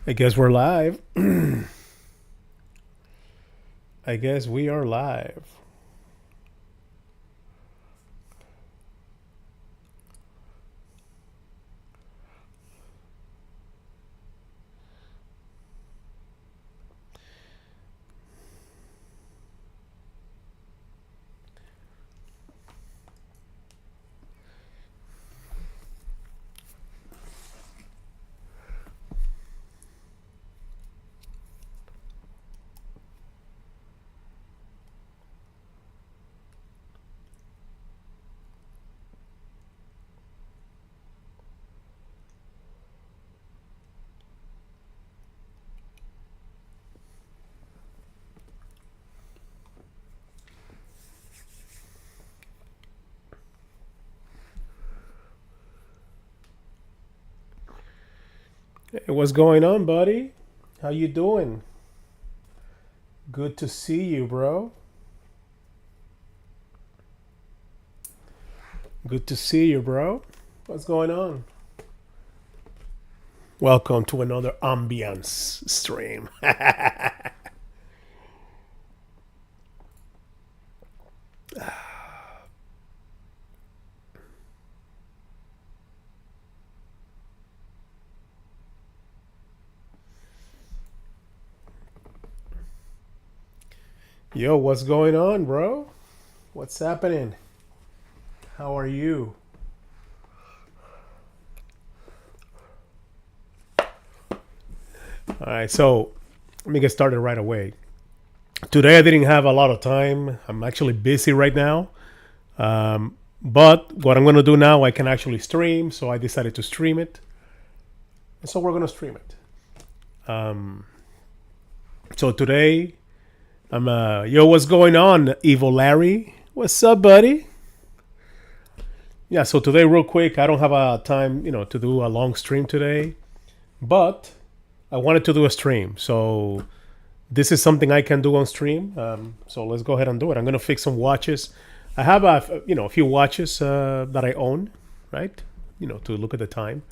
I guess we're live. I guess we are live. Hey, what's going on, buddy? How you doing? Good to see you, bro. Good to see you, bro. What's going on? Welcome to another ambiance stream. Yo, what's going on, bro? What's happening? How are you? All right, so let me get started right away. Today I didn't have a lot of time. I'm actually busy right now. But what I'm going to do now, I can actually stream. So I decided to stream it. And so we're going to stream it. So today, yo, what's going on, Evil Larry? What's up, buddy? Yeah, so today, real quick, I don't have a time, to do a long stream today, but I wanted to do a stream. So this is something I can do on stream. So let's go ahead and do it. I'm going to fix some watches. I have a few watches that I own, right? To look at the time.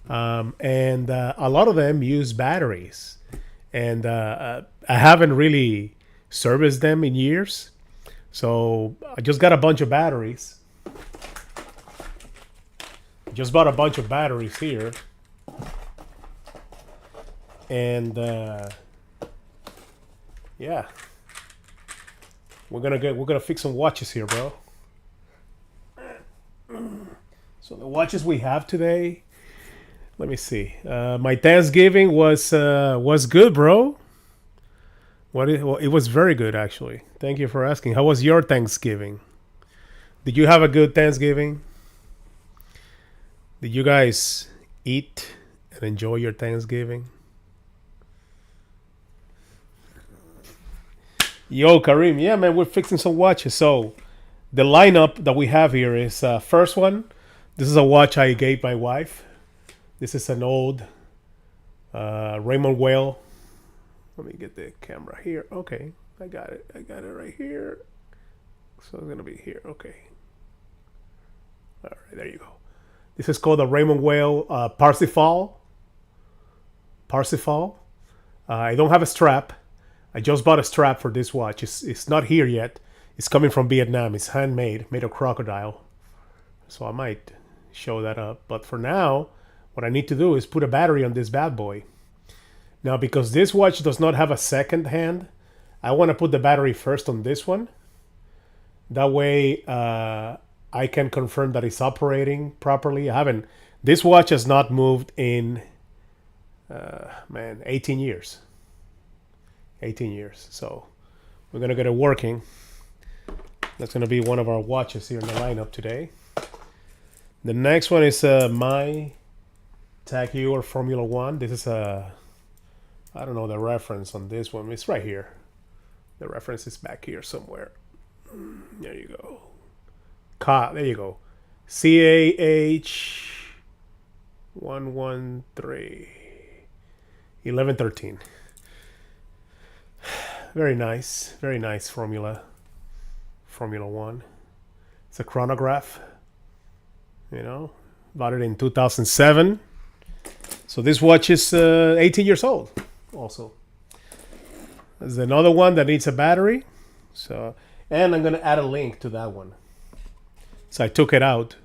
And a lot of them use batteries, and I haven't really serviced them in years. So I just got a bunch of batteries. Just bought a bunch of batteries here, and yeah, we're gonna fix some watches here, bro. So the watches we have today. Let me see. My Thanksgiving was good, bro. Well, it was very good, actually. Thank you for asking. How was your Thanksgiving? Did you have a good Thanksgiving? Did you guys eat and enjoy your Thanksgiving? Yo, Kareem. Yeah, man, we're fixing some watches. So the lineup that we have here is first one. This is a watch I gave my wife. This is an old Raymond Whale. Let me get the camera here. Okay, I got it. I got it right here. So it's gonna be here. Okay. All right, there you go. This is called the Raymond Whale Parsifal. Parsifal. I don't have a strap. I just bought a strap for this watch. It's not here yet. It's coming from Vietnam. It's handmade, made of crocodile. So I might show that up. But for now, what I need to do is put a battery on this bad boy. Now, because this watch does not have a second hand, I want to put the battery first on this one. That way, I can confirm that it's operating properly. I haven't. This watch has not moved in, 18 years. 18 years. So we're gonna get it working. That's gonna be one of our watches here in the lineup today. The next one is my Tag Heuer Formula One. This is I don't know the reference on this one. It's right here. The reference is back here somewhere. There you go. There you go. CAH 113 1113. Very nice. Very nice Formula One. It's a chronograph. Bought it in 2007. So this watch is 18 years old also. There's another one that needs a battery. So, and I'm going to add a link to that one. So I took it out.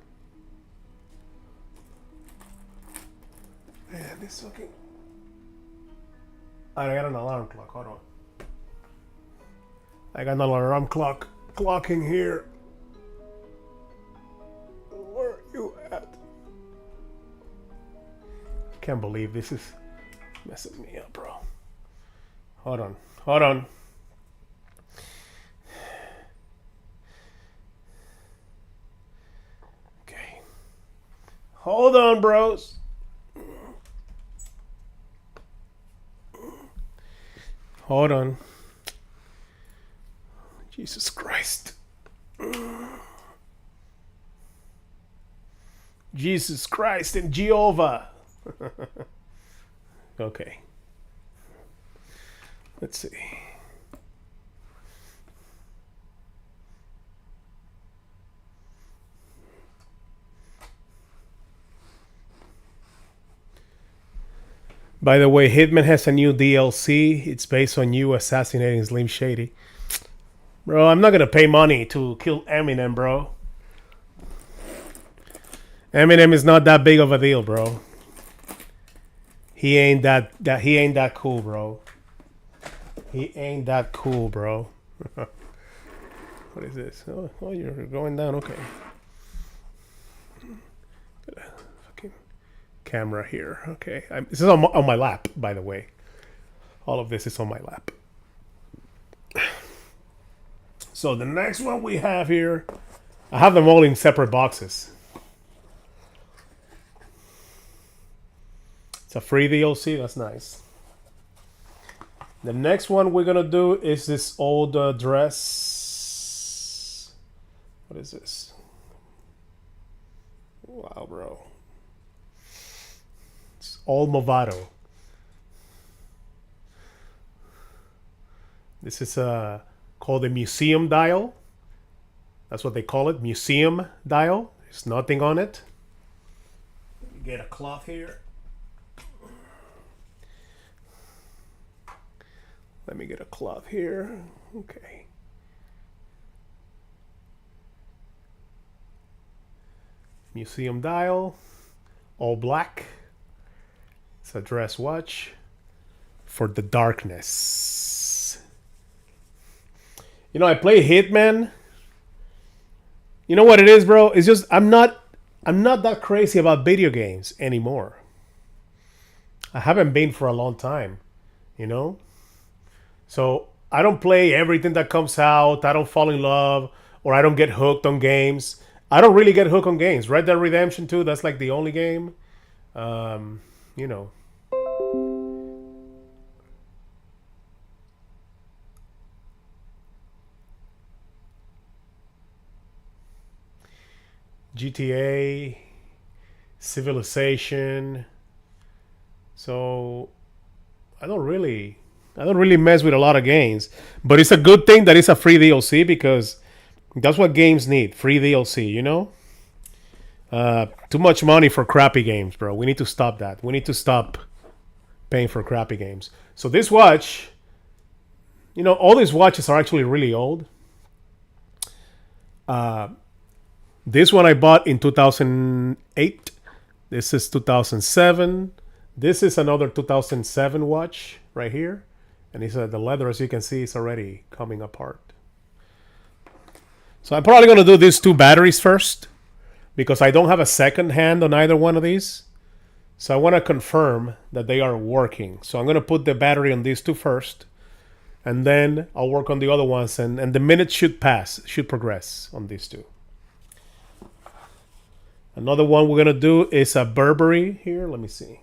Man, this fucking... I got an alarm clock. Hold on. I got an alarm clock clocking here. Where are you at? I can't believe this is messing me up, bro. Hold on. Hold on. Okay. Hold on, bros. Hold on. Jesus Christ. Jesus Christ and Jehovah. Okay. Let's see. By the way, Hitman has a new DLC. It's based on you assassinating Slim Shady. Bro, I'm not gonna pay money to kill Eminem, bro. Eminem is not that big of a deal, bro. He ain't that he ain't that cool, bro. He ain't that cool, bro. What is this? Oh, you're going down. Okay. Fucking camera here. Okay. This is on my lap, by the way. All of this is on my lap. So the next one we have here, I have them all in separate boxes. It's a free DLC. That's nice. The next one we're gonna do is this old dress. What is this? Wow, bro. It's old Movado. This is called a museum dial. That's what they call it, museum dial. There's nothing on it. Let me get a cloth here. Let me get a cloth here. Okay. Museum dial. All black. It's a dress watch for the darkness. You know, I play Hitman. You know what it is, bro? It's just I'm not that crazy about video games anymore. I haven't been for a long time, you know? So I don't play everything that comes out. I don't fall in love or I don't get hooked on games. I don't really get hooked on games. Red Dead Redemption 2, that's like the only game. You know. GTA, Civilization. So I don't really mess with a lot of games, but it's a good thing that it's a free DLC because that's what games need, free DLC, you know? Too much money for crappy games, bro. We need to stop that. We need to stop paying for crappy games. So this watch, you know, all these watches are actually really old. This one I bought in 2008. This is 2007. This is another 2007 watch right here. And it's, the leather, as you can see, is already coming apart. So I'm probably going to do these two batteries first because I don't have a second hand on either one of these. So I want to confirm that they are working. So I'm going to put the battery on these two first. And then I'll work on the other ones. And the minutes should progress on these two. Another one we're going to do is a Burberry here. Let me see.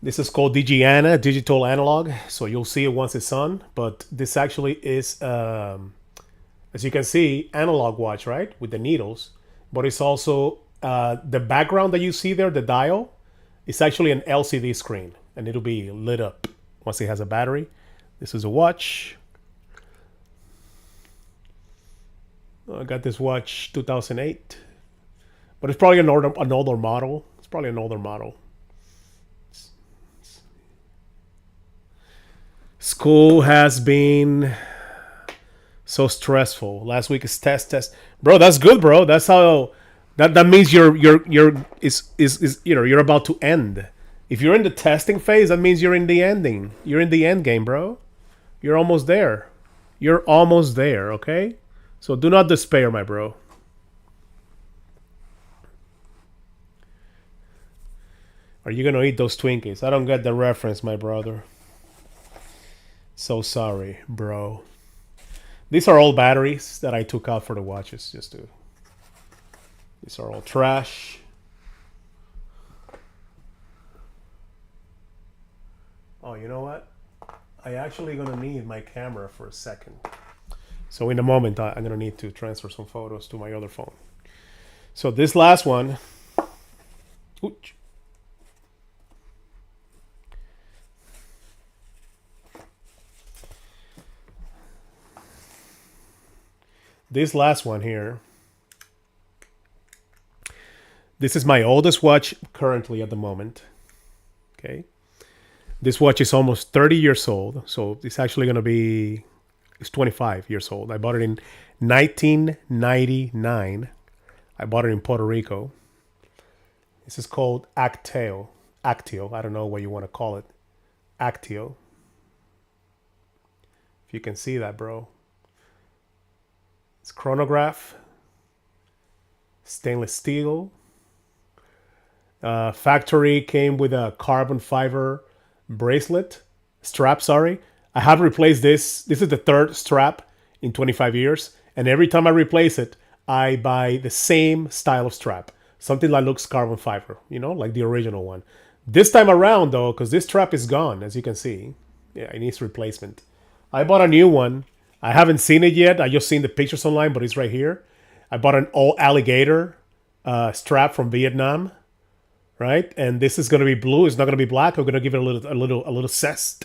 This is called Digiana, digital analog. So you'll see it once it's on. But this actually is, as you can see, analog watch, right? With the needles. But it's also the background that you see there, the dial, is actually an LCD screen. And it'll be lit up once it has a battery. This is a watch. I got this watch 2008. but it's probably an older model. It's probably an older model. School has been so stressful. Last week is test. Bro, that's good, bro. That's how that means you're is you're about to end. If you're in the testing phase, that means you're in the ending. You're in the end game, bro. You're almost there. You're almost there, okay? So do not despair, my bro. Are you gonna eat those Twinkies? I don't get the reference, my brother. So sorry, bro. These are all batteries that I took out for the watches. These are all trash. Oh, you know what? I actually gonna need my camera for a second. So in a moment, I'm gonna need to transfer some photos to my other phone. So this last one. Ooch. This last one here. This is my oldest watch currently at the moment. Okay. This watch is almost 30 years old. So it's actually going to be, it's 25 years old. I bought it in 1999. I bought it in Puerto Rico. This is called Actio. Actio. I don't know what you want to call it. Actio. If you can see that, bro. It's chronograph, stainless steel. Factory came with a carbon fiber bracelet, strap, sorry. I have replaced this. This is the third strap in 25 years. And every time I replace it, I buy the same style of strap. Something that looks carbon fiber, like the original one. This time around, though, because this strap is gone, as you can see. Yeah, it needs replacement. I bought a new one. I haven't seen it yet. I just seen the pictures online, but it's right here. I bought an all alligator strap from Vietnam, right? And this is going to be blue. It's not going to be black. We're going to give it a little zest.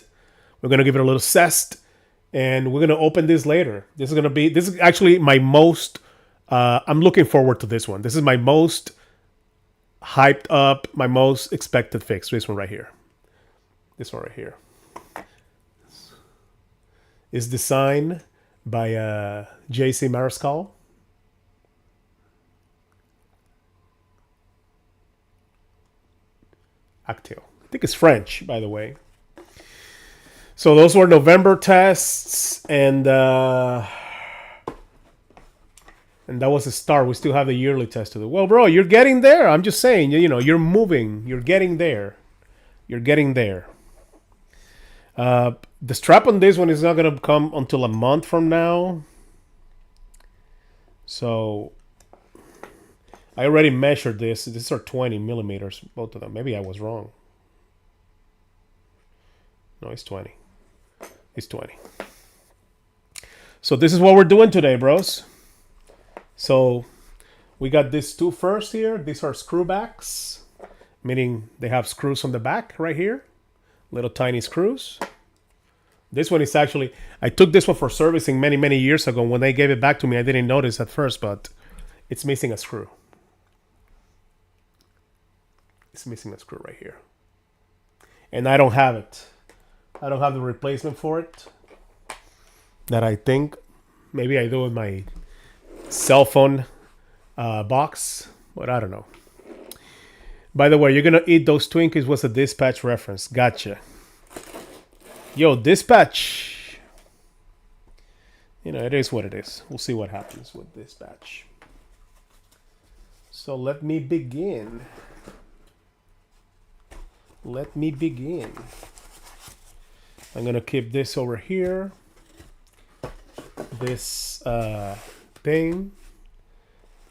We're going to give it a little zest, and we're going to open this later. This is actually my most. I'm looking forward to this one. This is my most hyped up, my most expected fix. This one right here. This one right here. Is designed by J.C. Mariscal. Actio. I think it's French, by the way. So those were November tests, and that was a start. We still have the yearly test to do. Well, bro, you're getting there. I'm just saying, you're moving. You're getting there. You're getting there. The strap on this one is not going to come until a month from now. So I already measured this. These are 20 millimeters, both of them. Maybe I was wrong. No, it's 20. It's 20. So this is what we're doing today, bros. So we got these two first here. These are screw backs, meaning they have screws on the back right here. Little tiny screws. This one is actually, I took this one for servicing many, many years ago. When they gave it back to me, I didn't notice at first, but it's missing a screw. It's missing a screw right here. And I don't have it. I don't have the replacement for it. That I think maybe I do with my cell phone box, but I don't know. By the way, you're going to eat those Twinkies was a dispatch reference. Gotcha. Yo, dispatch. It is what it is. We'll see what happens with dispatch. So let me begin. Let me begin. I'm going to keep this over here. This thing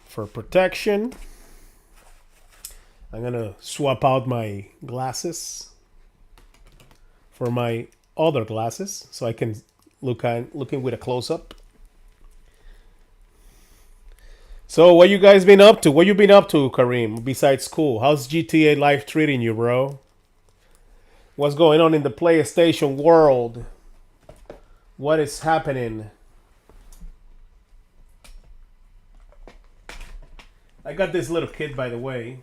for protection. I'm going to swap out my glasses for my other glasses so I can looking with a close-up. So what you guys been up to? What you been up to, Kareem, besides school? How's GTA life treating you, bro? What's going on in the PlayStation world? What is happening? I got this little kit, by the way.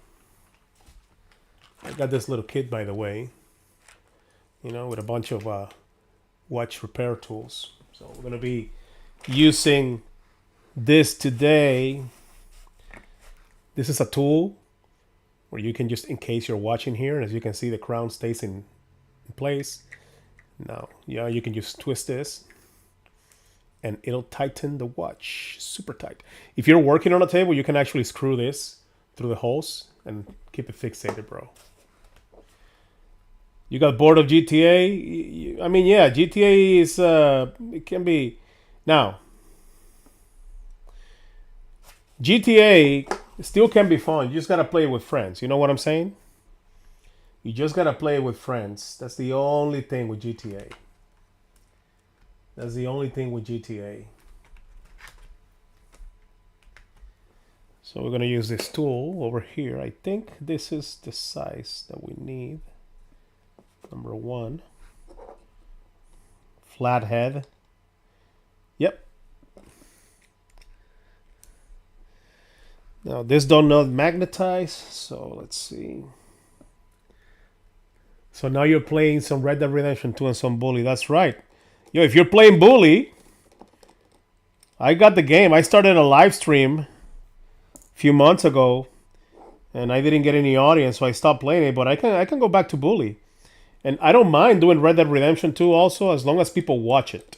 You know, with a bunch of watch repair tools. So we're gonna be using this today. This is a tool where you can just encase your watch in here, and as you can see, the crown stays in place. Now, yeah, you can just twist this and it'll tighten the watch super tight. If you're working on a table, you can actually screw this through the holes and keep it fixated, bro. You got bored of GTA? I mean, yeah, GTA is, it can be. Now, GTA still can be fun. You just gotta play with friends. You know what I'm saying? You just gotta play with friends. That's the only thing with GTA. So we're gonna use this tool over here. I think this is the size that we need. Number 1. Flathead. Yep. Now this don't not magnetize, so let's see. So now you're playing some Red Dead Redemption 2 and some Bully. That's right. Yo, if you're playing Bully, I got the game. I started a live stream a few months ago, and I didn't get any audience, so I stopped playing it. But I can go back to Bully, and I don't mind doing Red Dead Redemption 2 also, as long as people watch it.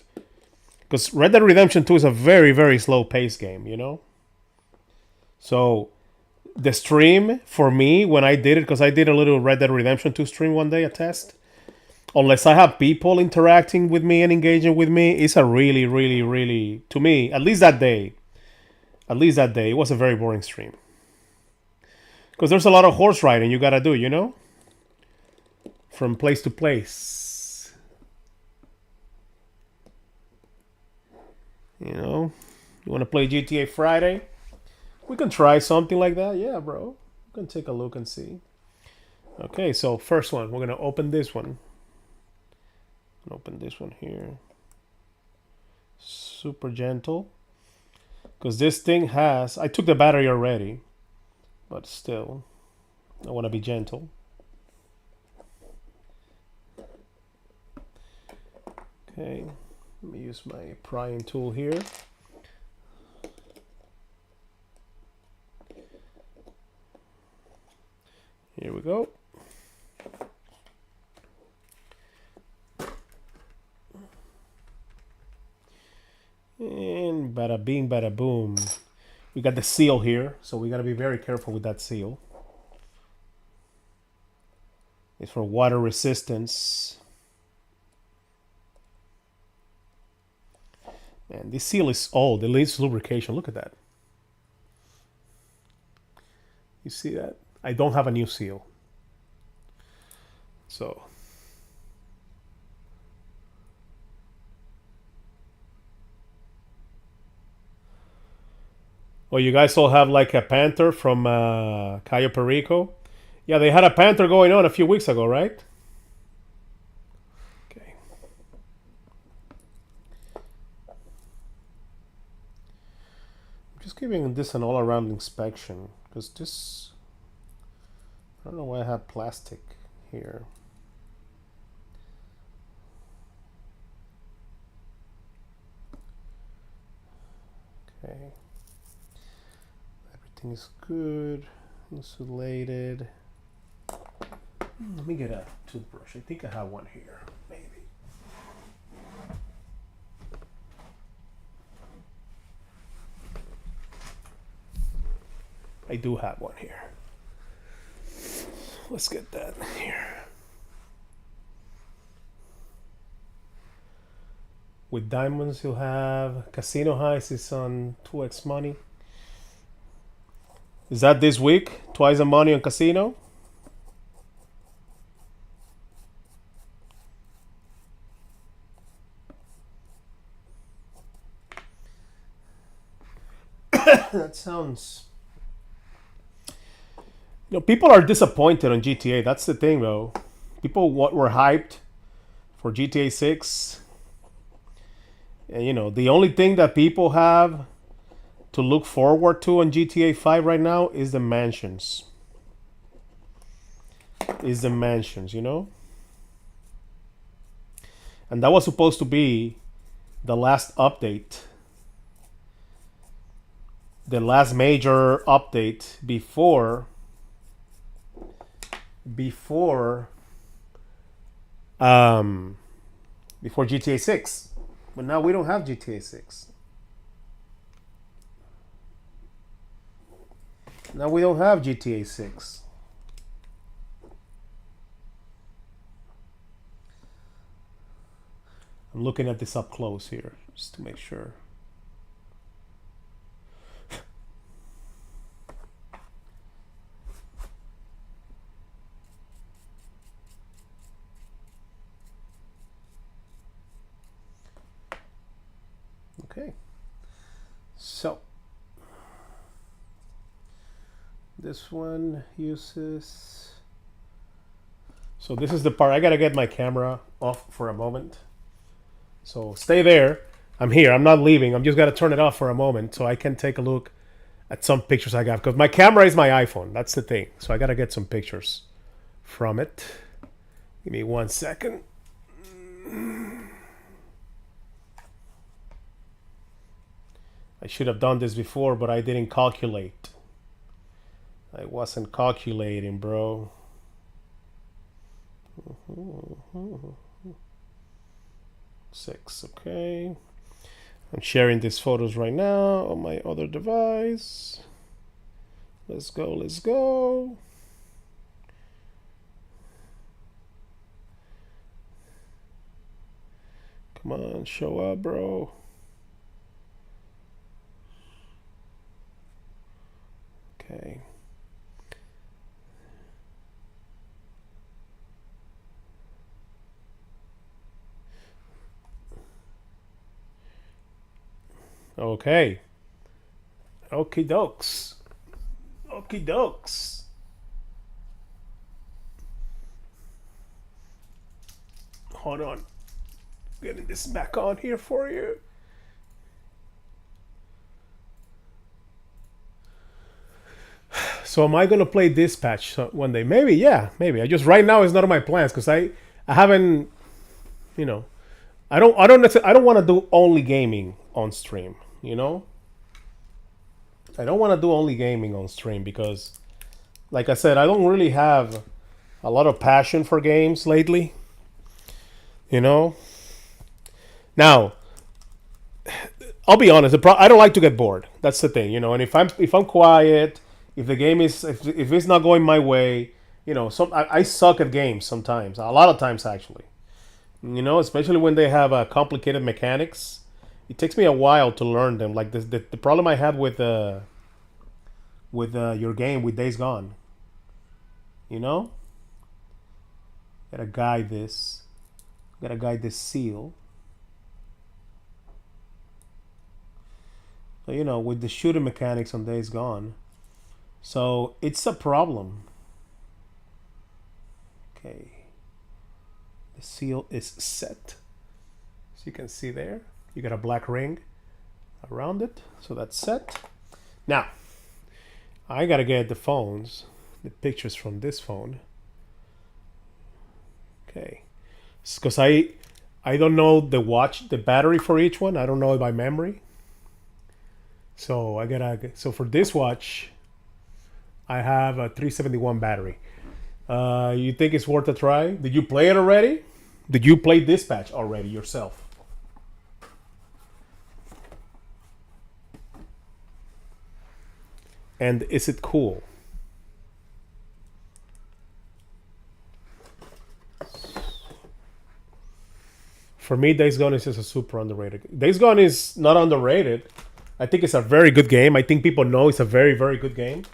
Because Red Dead Redemption 2 is a very, very slow paced game, you know. So the stream for me when I did it, because I did a little Red Dead Redemption 2 stream one day, a test. Unless I have people interacting with me and engaging with me, it's a really, really, really, to me, at least that day, it was a very boring stream. Because there's a lot of horse riding you gotta do, you know? From place to place. You know? You wanna play GTA Friday? We can try something like that. Yeah, bro. We can take a look and see. Okay, so first one, we're gonna open this one. Open this one here. Super gentle. Because this thing has... I took the battery already. But still, I want to be gentle. Okay. Let me use my prying tool here. Here we go. And bada bing, bada boom. We got the seal here, so we got to be very careful with that seal. It's for water resistance. Man, this seal is old. It needs lubrication. Look at that. You see that? I don't have a new seal. So... Oh, you guys all have like a Panther from Cayo Perico? Yeah, they had a Panther going on a few weeks ago, right? Okay. I'm just giving this an all-around inspection because this... I don't know why I have plastic here. Okay. Everything is good, insulated. Let me get a toothbrush. I think I have one here, maybe. I do have one here. Let's get that here. With diamonds, you'll have Casino Heist is on 2x money. Is that this week? Twice the money on Casino? That sounds... You know, people are disappointed on GTA. That's the thing, though. People were hyped for GTA 6. And, you know, the only thing that people have to look forward to on GTA 5 right now is the mansions. You know? And that was supposed to be the last update. The last major update before GTA 6. But now we don't have GTA 6. Now we don't have GTA 6. I'm looking at this up close here just to make sure. Okay. So this one uses. So this is the part. I gotta get my camera off for a moment. So stay there. I'm here. I'm not leaving. I'm just gonna turn it off for a moment so I can take a look at some pictures I got. Because my camera is my iPhone. That's the thing. So I gotta get some pictures from it. Give me 1 second. I should have done this before, but I didn't calculate. I wasn't calculating, bro. 6, okay. I'm sharing these photos right now on my other device. Let's go. Come on, show up, bro. Okay. Okay. Okie dokes. Hold on. Getting this back on here for you. So am I gonna play Dispatch one day? Maybe, yeah, maybe. I just right now it's not on my plans because I haven't, you know, I don't want to do only gaming on stream. You know, I don't want to do only gaming on stream because, like I said, I don't really have a lot of passion for games lately. You know. Now, I'll be honest. I don't like to get bored. That's the thing, you know. And if I'm quiet, if the game is if it's not going my way, you know, I suck at games sometimes. A lot of times actually, you know, especially when they have complicated mechanics. It takes me a while to learn them. Like the problem I had with your game with Days Gone. You know, gotta guide this. Gotta guide this seal. So, you know, with the shooting mechanics on Days Gone. So it's a problem. Okay. The seal is set. So you can see there. You got a black ring around it. So that's set. Now, I gotta get the the pictures from this phone. Okay. Because I don't know the battery for each one. I don't know it by memory. So so for this watch, I have a 371 battery. You think it's worth a try? Did you play it already? Did you play Dispatch already yourself? And is it cool? For me, Days Gone is just a super underrated. Days Gone is not underrated. I think it's a very good game. I think people know it's a very, very good game.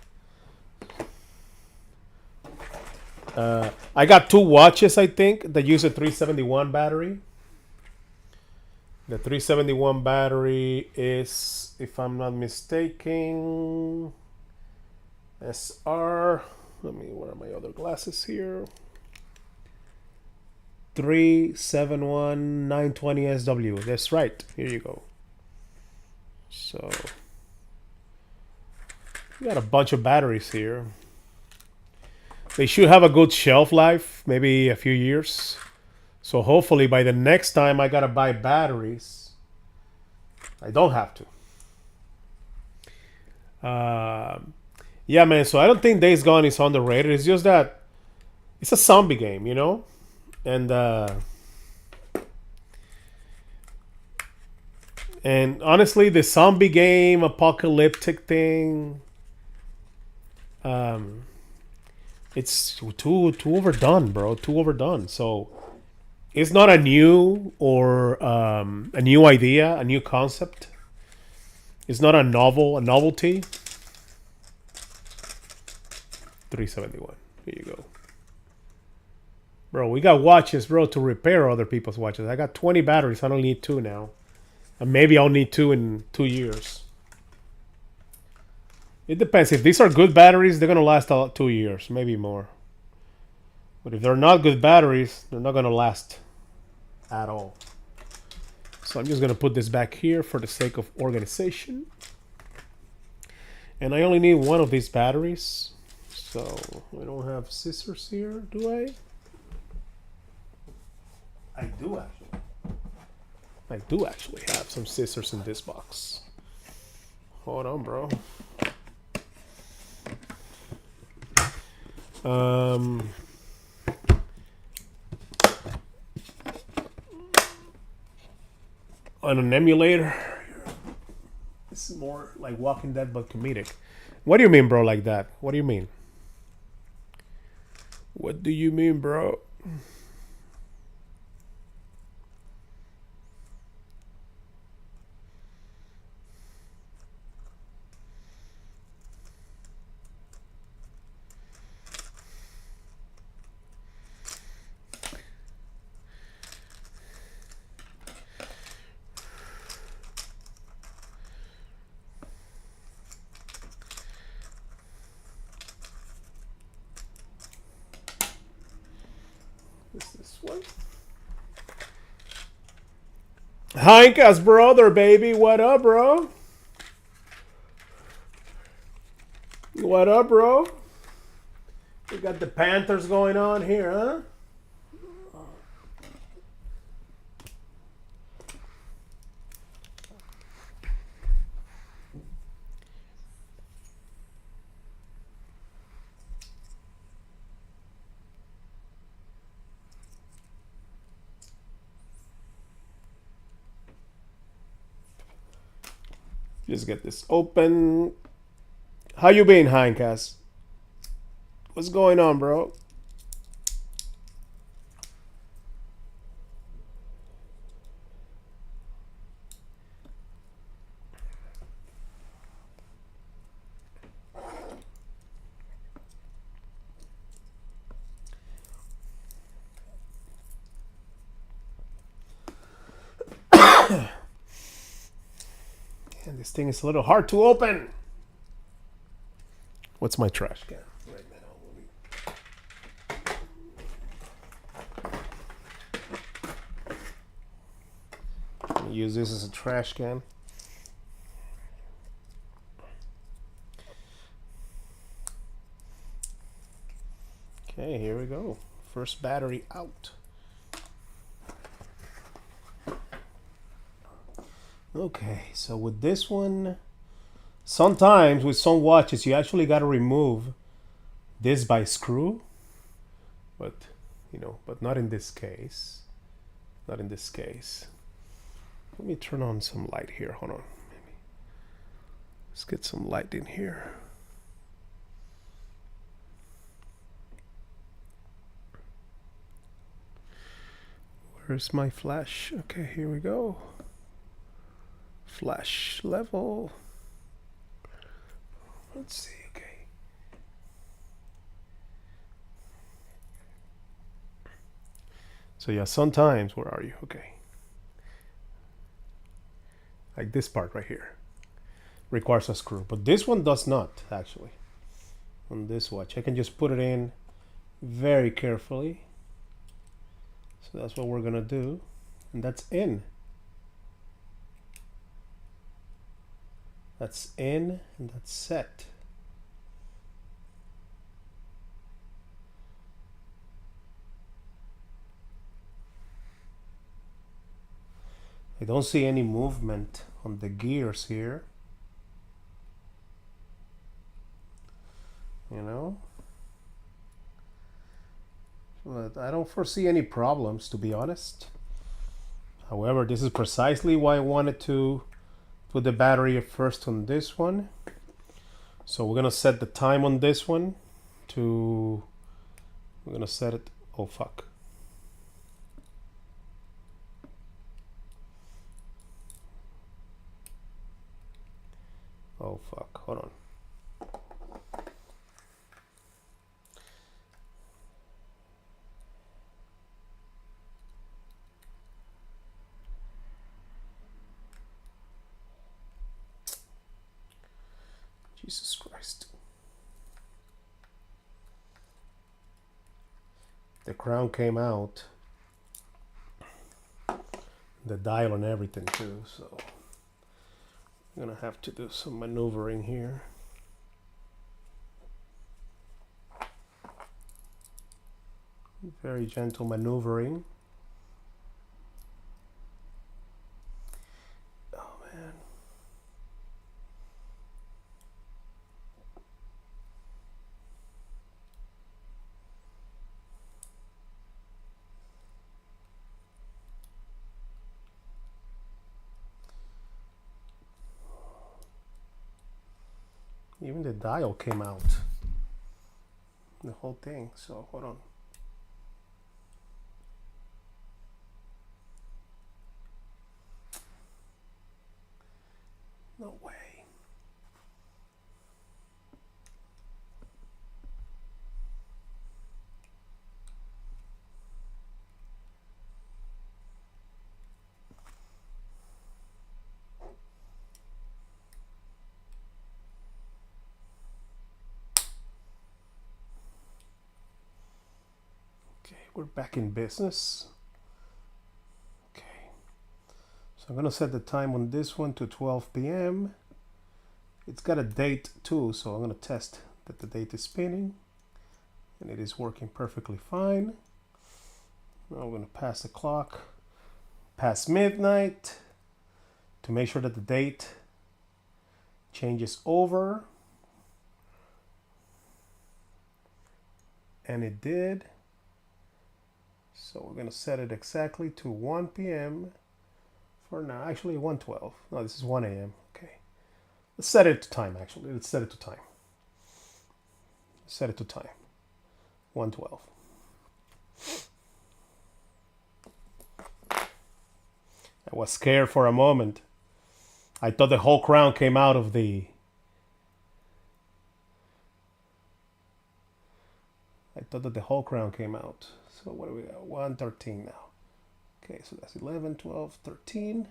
I got 2 watches, I think, that use a 371 battery. The 371 battery is, if I'm not mistaken, SR. Where are my other glasses here? 371 920 SW. That's right. Here you go. So We got a bunch of batteries here. They should have a good shelf life, maybe a few years. So hopefully by the next time I gotta buy batteries, I don't have to. Yeah, man. So I don't think Days Gone is underrated. It's just that it's a zombie game, you know, and honestly, the zombie game apocalyptic thing, it's too overdone, bro. Too overdone. So it's not a new or a new idea, a new concept. It's not a novelty. 371. Here you go. Bro, we got watches, bro, to repair other people's watches. I got 20 batteries. I don't need 2 now. And maybe I'll need 2 in 2 years. It depends. If these are good batteries, they're going to last 2 years, maybe more. But if they're not good batteries, they're not going to last at all. So I'm just going to put this back here for the sake of organization. And I only need 1 of these batteries. So I don't have scissors here, do I? I do actually. I do actually have some scissors in this box. Hold on, bro. On an emulator. This is more like Walking Dead but comedic. What do you mean, bro, like that? What do you mean? What do you mean, bro? This one. Hanka's brother, baby. What up, bro? What up, bro? We got the Panthers going on here, huh? Just get this open. How you been, Heinkas? What's going on, bro? And this thing is a little hard to open. What's my trash can? Right now. Use this as a trash can. Okay, here we go. First battery out. Okay, so with this one, sometimes with some watches you actually got to remove this by screw, but but not in this case. Not in this case. Let me turn on some light here. Hold on. Maybe. Let's get some light in here. Where's my flash? Okay, here we go. Flash level. Let's see. Okay. So yeah, sometimes, where are you? Okay. Like this part right here requires a screw, but this one does not actually. On this watch, I can just put it in very carefully. So that's what we're gonna do, and that's in. That's in, and that's set. I don't see any movement on the gears here. You know? But I don't foresee any problems, to be honest. However, this is precisely why I wanted to put the battery first on this one. So we're gonna set the time on this one to, we're gonna set it, oh fuck. Oh fuck, hold on. Jesus Christ. The crown came out. The dial and everything too, so I'm gonna have to do some maneuvering here. Very gentle maneuvering. Oh man. Even the dial came out. The whole thing, so hold on. No way. Okay, we're back in business. Okay. So I'm gonna set the time on this one to 12 p.m. It's got a date too, so I'm gonna test that the date is spinning and it is working perfectly fine. Now I'm gonna pass the clock past midnight to make sure that the date changes over. And it did. So we're gonna set it exactly to 1 p.m. for now. Actually 1:12. No, this is 1 a.m. Okay. Let's set it to time actually. Let's set it to time. Set it to time. 1:12. I was scared for a moment. I thought the whole crown came out of the... I thought that the whole crown came out. So what do we got? 1:13 now. Okay, so that's 11, 12, 13.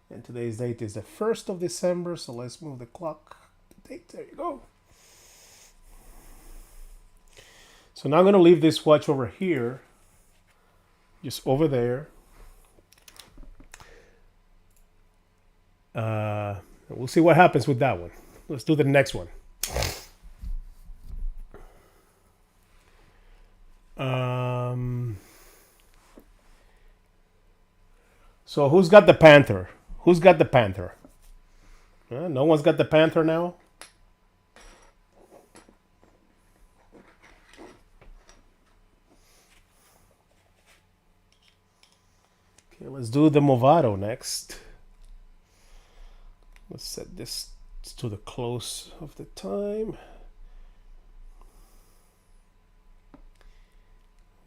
And today's date is the 1st of December. So let's move the clock. The date, there you go. So now I'm going to leave this watch over here. Just over there. We'll see what happens with that one. Let's do the next one. So who's got the Panther? Who's got the Panther? No one's got the Panther now? Okay, let's do the Movado next. Let's set this to the close of the time.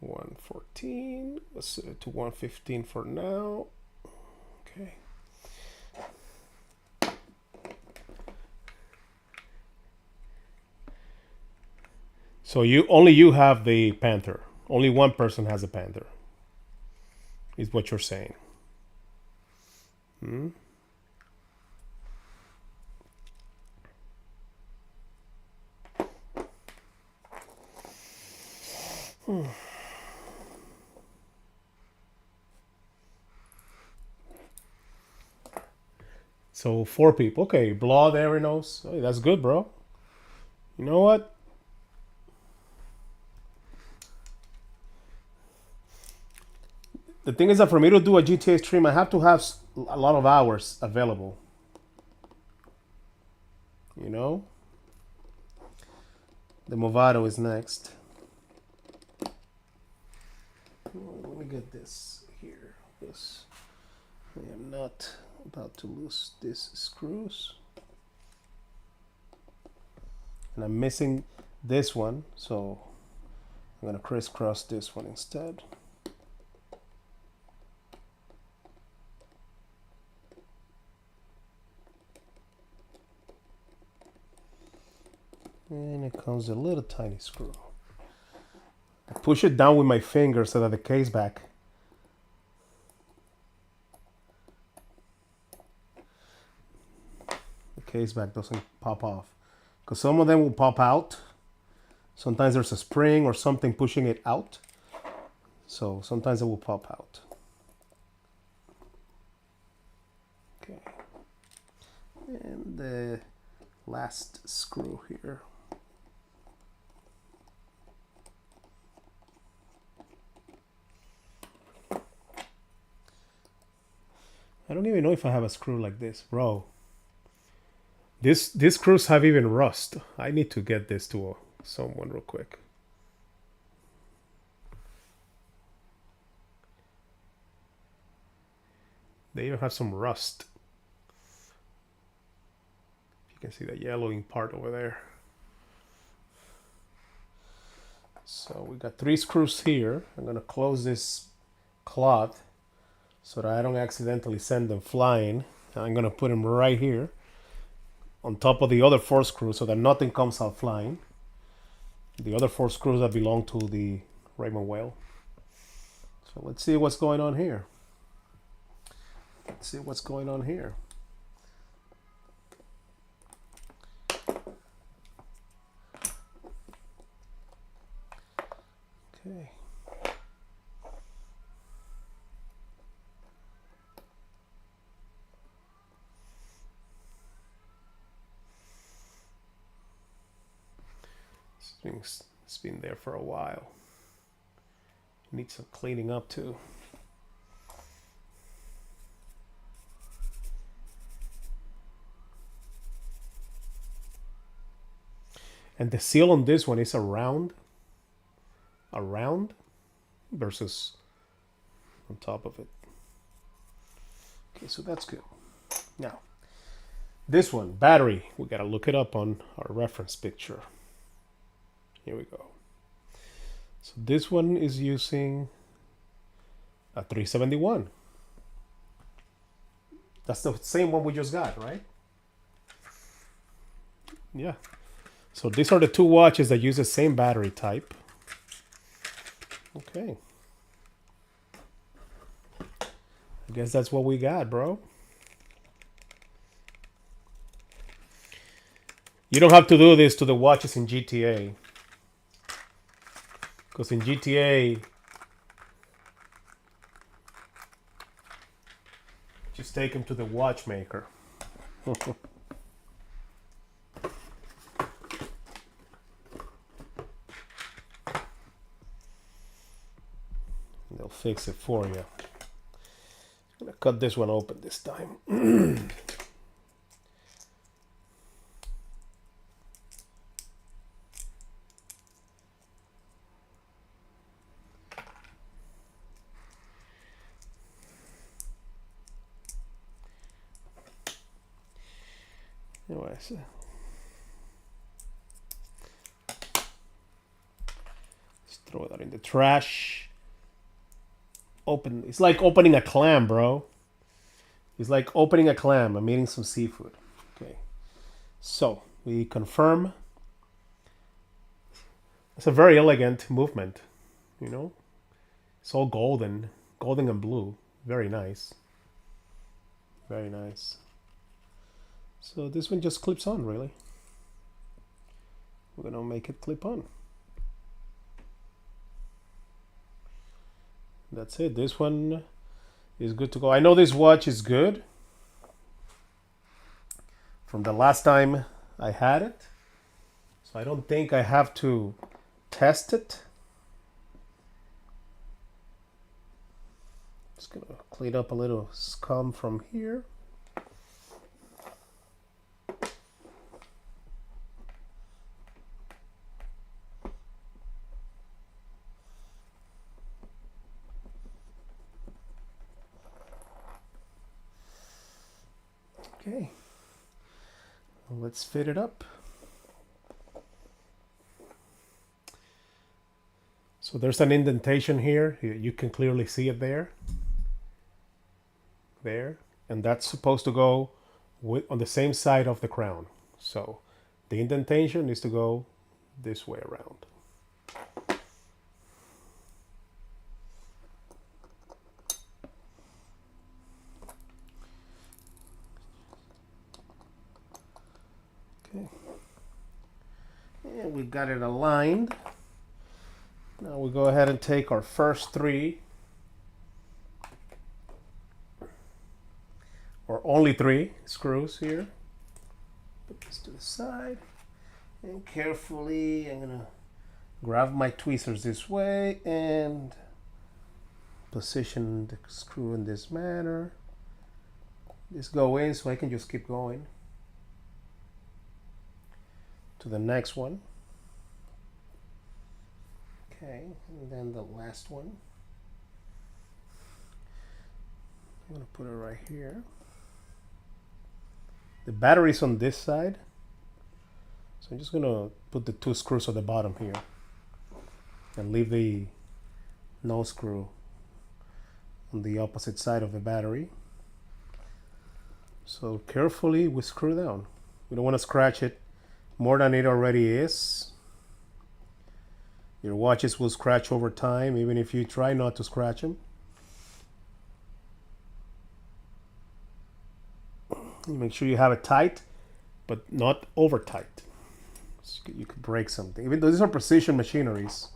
1:14. Let's set it to 1:15 for now. Okay. So you have the Panther. Only one person has a Panther. Is what you're saying. Hmm? So 4 people. Okay, Blood, Arinos. Hey, that's good, bro. You know what? The thing is that for me to do a GTA stream, I have to have a lot of hours available. You know? The Movado is next. Let me get this here. This. I am not about to lose these screws. And I'm missing this one, so I'm gonna crisscross this one instead. And it comes a little tiny screw. I push it down with my finger so that the case back doesn't pop off. Because some of them will pop out. Sometimes there's a spring or something pushing it out. So sometimes it will pop out. Okay. And the last screw here. I don't even know if I have a screw like this, bro. These screws have even rust. I need to get this to someone real quick. They even have some rust. You can see the yellowing part over there. So we got 3 screws here. I'm gonna close this cloth so that I don't accidentally send them flying. I'm gonna put them right here on top of the other 4 screws so that nothing comes out flying. The other 4 screws that belong to the Raymond whale. So let's see what's going on here. Let's see what's going on here. Okay. It's been there for a while. Needs some cleaning up too. And the seal on this one is around versus on top of it. Okay, so that's good. Now, this one, battery, we gotta look it up on our reference picture. Here we go. So this one is using a 371. That's the same one we just got, right? Yeah. So these are the 2 watches that use the same battery type. Okay. I guess that's what we got, bro. You don't have to do this to the watches in GTA. Because in GTA, just take them to the watchmaker. They'll fix it for you. I'm gonna cut this one open this time. Anyways, let's throw that in the trash. Open. It's like opening a clam, bro. It's like opening a clam. I'm eating some seafood. Okay. So we confirm. It's a very elegant movement. You know, it's all golden and blue. Very nice. Very nice. So this one just clips on, really. We're gonna make it clip on. That's it. This one is good to go. I know this watch is good from the last time I had it. So I don't think I have to test it. Just gonna clean up a little scum from here. Okay, let's fit it up. So there's an indentation here. You can clearly see it there. There. And that's supposed to go on the same side of the crown. So the indentation needs to go this way around. Okay. And we got it aligned. Now we go ahead and take our first 3, or only 3 screws here. Put this to the side, and carefully I'm gonna grab my tweezers this way and position the screw in this manner. Just go in so I can just keep going to the next one. Okay, and then the last one. I'm gonna put it right here. The battery's on this side, so I'm just gonna put the 2 screws at the bottom here and leave the nose screw on the opposite side of the battery. So carefully we screw down. We don't want to scratch it more than it already is. Your watches will scratch over time, even if you try not to scratch them. You make sure you have it tight, but not over tight. So you could break something. Even though these are precision machineries,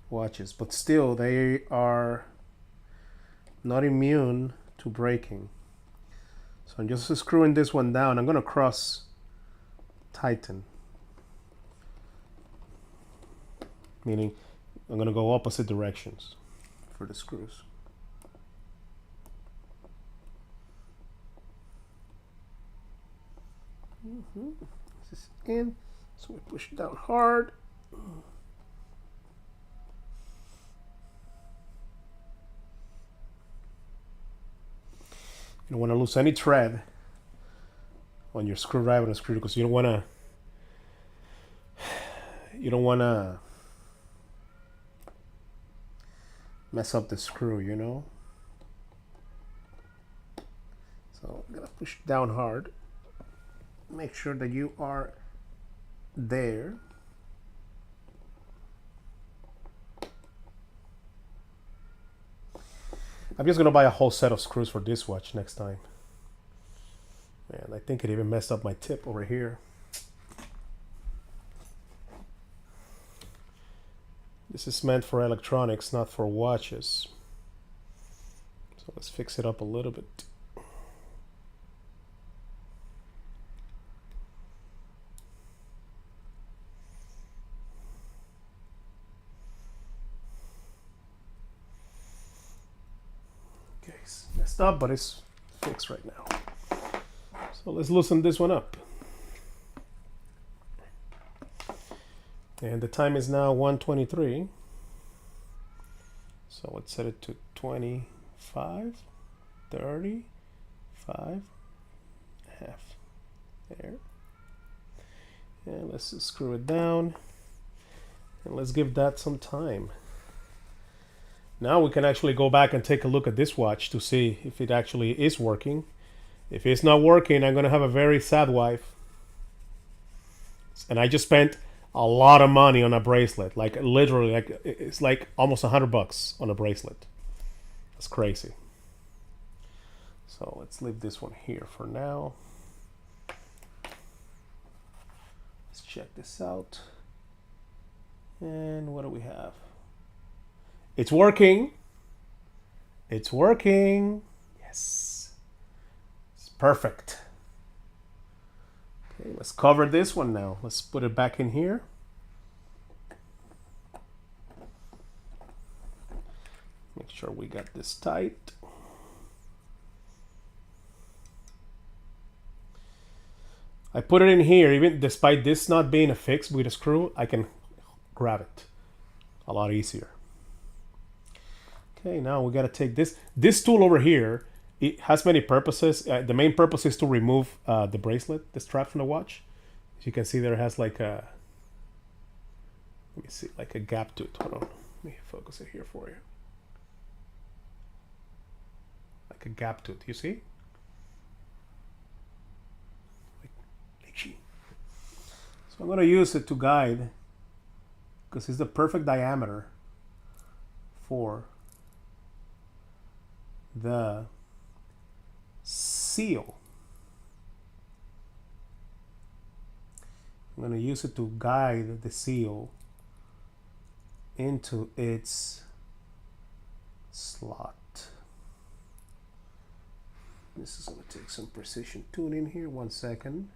watches, but still they are not immune to breaking. So I'm just screwing this one down. I'm going to cross tighten, meaning I'm going to go opposite directions for the screws. This is in, so we push it down hard. You don't want to lose any thread on your screwdriver and screw, because you don't want to mess up the screw, you know. So I'm gonna push down hard. Make sure that you are there. I'm just gonna buy a whole set of screws for this watch next time. Man, I think it even messed up my tip over here. This is meant for electronics, not for watches. So let's fix it up a little bit. Okay, it's messed up, but it's fixed right now. So let's loosen this one up. And the time is now 1:23. So let's set it to 25, 35, half. There. And let's just screw it down. And let's give that some time. Now we can actually go back and take a look at this watch to see if it actually is working. If it's not working, I'm gonna have a very sad wife. And I just spent a lot of money on a bracelet, like literally, like it's like almost $100 on a bracelet. That's crazy. So let's leave this one here for now. Let's check this out. And what do we have? It's working. It's working. Yes. It's perfect. Okay, let's cover this one now. Let's put it back in here. Make sure we got this tight. I put it in here. Even despite this not being affixed with a screw, I can grab it a lot easier. Okay, now we gotta take this tool over here. It has many purposes. The main purpose is to remove the bracelet, the strap from the watch. As you can see, there has like a, let me see, like a gap tooth. Hold on, let me focus it here for you. Like a gap tooth, you see? So I'm gonna use it to guide, because it's the perfect diameter for the seal. I'm going to use it to guide the seal into its slot. This is going to take some precision tuning here. 1 second.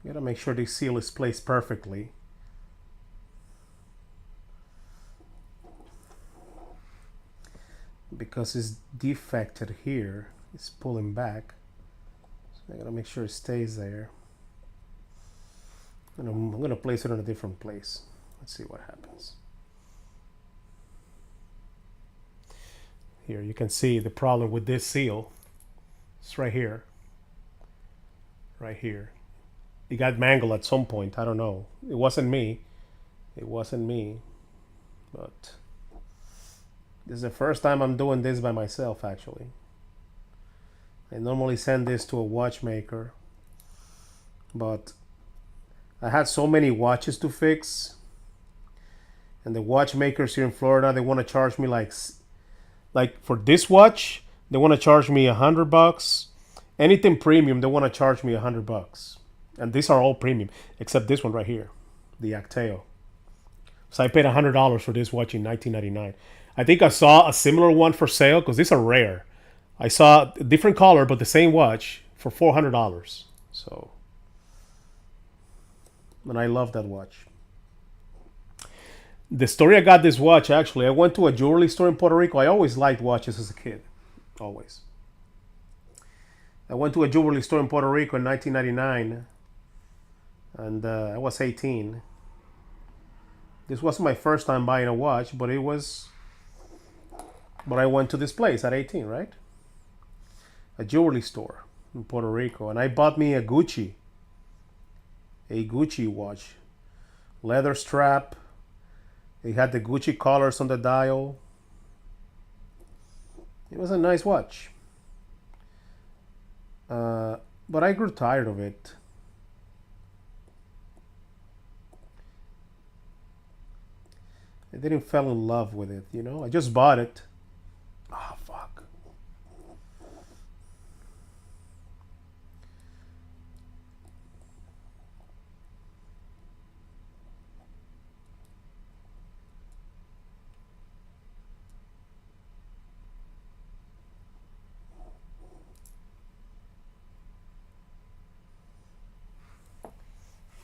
You gotta make sure the seal is placed perfectly. Because it's defected here, it's pulling back. So I gotta make sure it stays there. And I'm gonna place it in a different place. Let's see what happens. Here you can see the problem with this seal. It's right here. Right here. It got mangled at some point. I don't know. It wasn't me. It wasn't me. But this is the first time I'm doing this by myself, actually. I normally send this to a watchmaker. But I had so many watches to fix. And the watchmakers here in Florida, they want to charge me like for this watch, they want to charge me $100. Anything premium, they want to charge me $100. And these are all premium, except this one right here, the Acteo. So I paid $100 for this watch in 1999. I think I saw a similar one for sale, because these are rare. I saw a different color, but the same watch for $400. So, and I love that watch. The story I got this watch, actually, I went to a jewelry store in Puerto Rico. I always liked watches as a kid, always. I went to a jewelry store in Puerto Rico in 1999. And I was 18. This wasn't my first time buying a watch, but it was. But I went to this place at 18, right? A jewelry store in Puerto Rico, and I bought me a Gucci watch, leather strap. It had the Gucci colors on the dial. It was a nice watch, but I grew tired of it. I didn't fall in love with it, you know. I just bought it. Ah, fuck.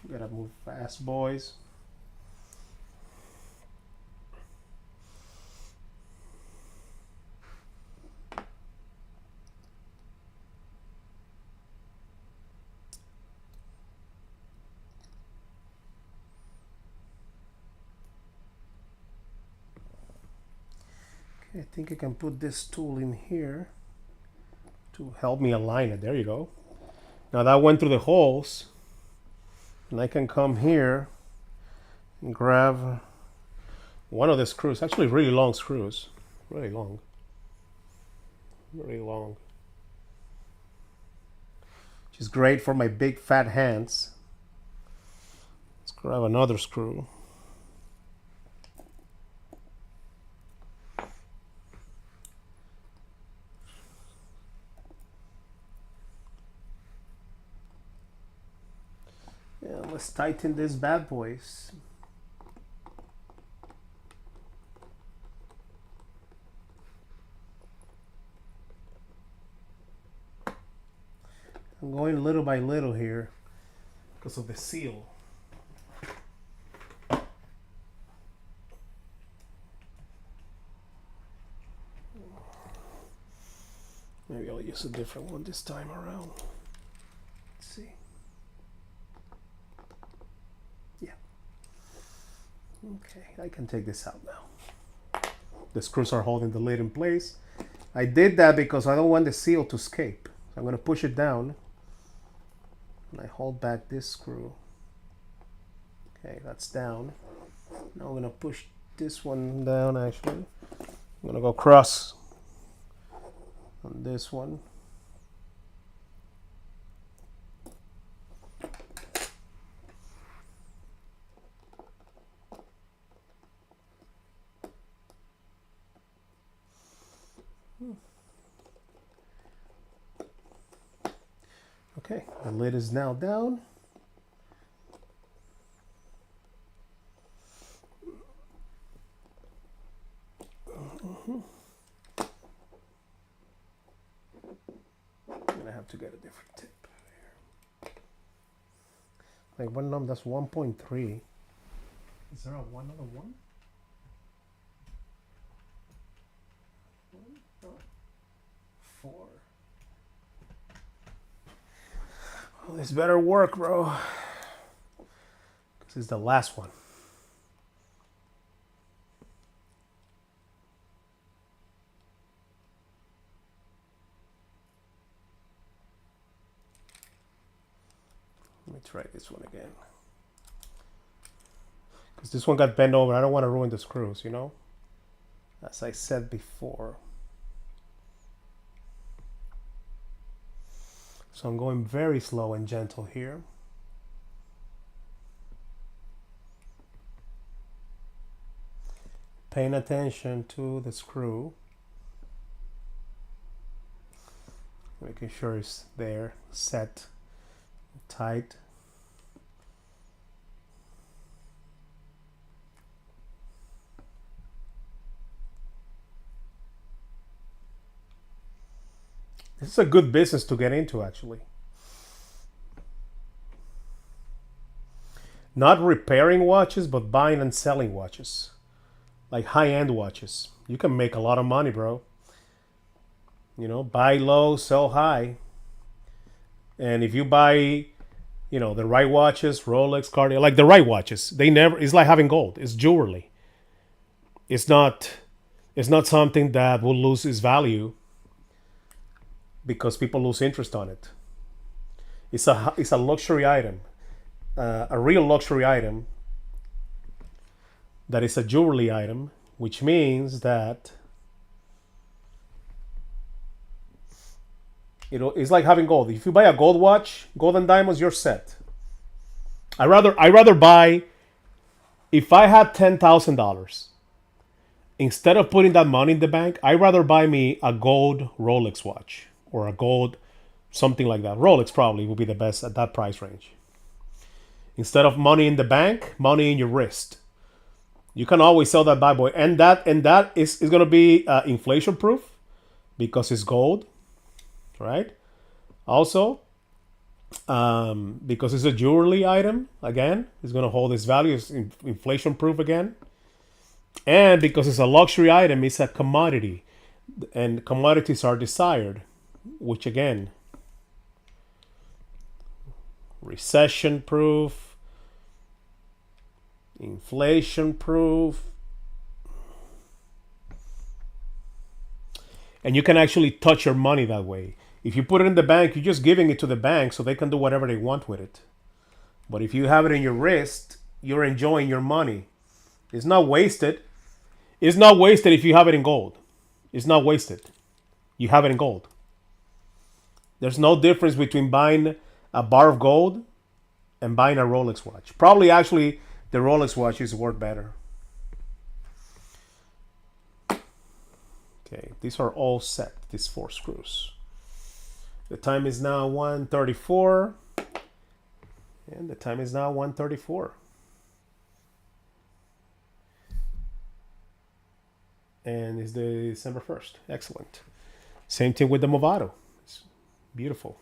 Gotta move fast, boys. I think I can put this tool in here to help me align it. There you go. Now that went through the holes, and I can come here and grab one of the screws. Actually, really long screws. Really long. Really long. Which is great for my big fat hands. Let's grab another screw. Yeah, let's tighten this bad boys. I'm going little by little here because of the seal. Maybe I'll use a different one this time around. Let's see. Yeah. Okay, I can take this out now. The screws are holding the lid in place. I did that because I don't want the seal to escape. So I'm going to push it down. And I hold back this screw. Okay, that's down. Now I'm going to push this one down actually. I'm going to go across on this one. Okay, the lid is now down. I'm gonna have to get a different tip here. Like one number, that's 1.3. Is there one other one? 4. Oh, this better work, bro. This is the last one. Let me try this one again. Because this one got bent over. I don't want to ruin the screws, you know? As I said before. So I'm going very slow and gentle here. Paying attention to the screw. Making sure it's there, set, tight. This is a good business to get into, actually. Not repairing watches, but buying and selling watches. Like high-end watches. You can make a lot of money, bro. You know, buy low, sell high. And if you buy, you know, the right watches, Rolex, Cartier, like the right watches, they never, it's like having gold. It's jewelry. It's not something that will lose its value because people lose interest on it. It's a luxury item, a real luxury item that is a jewelry item, which means that it's like having gold. If you buy a gold watch, gold and diamonds, you're set. I rather buy, if I had $10,000, instead of putting that money in the bank, I'd rather buy me a gold Rolex watch or a gold something like that. Rolex probably would be the best at that price range. Instead of money in the bank, money in your wrist. You can always sell that bad boy, and that is going to be inflation proof because it's gold, right? Also, because it's a jewelry item, again, it's going to hold its value. It's inflation proof again, and because it's a luxury item, it's a commodity, and commodities are desired, which again, recession proof, inflation proof, and you can actually touch your money that way. If you put it in the bank, you're just giving it to the bank so they can do whatever they want with it. But if you have it in your wrist, you're enjoying your money. It's not wasted. It's not wasted if you have it in gold. It's not wasted. You have it in gold. There's no difference between buying a bar of gold and buying a Rolex watch. Probably actually the Rolex watch is worth better. Okay, these are all set, these 4 screws. The time is now 1:34. And the time is now 1:34. And it's the December 1st. Excellent. Same thing with the Movado. It's beautiful.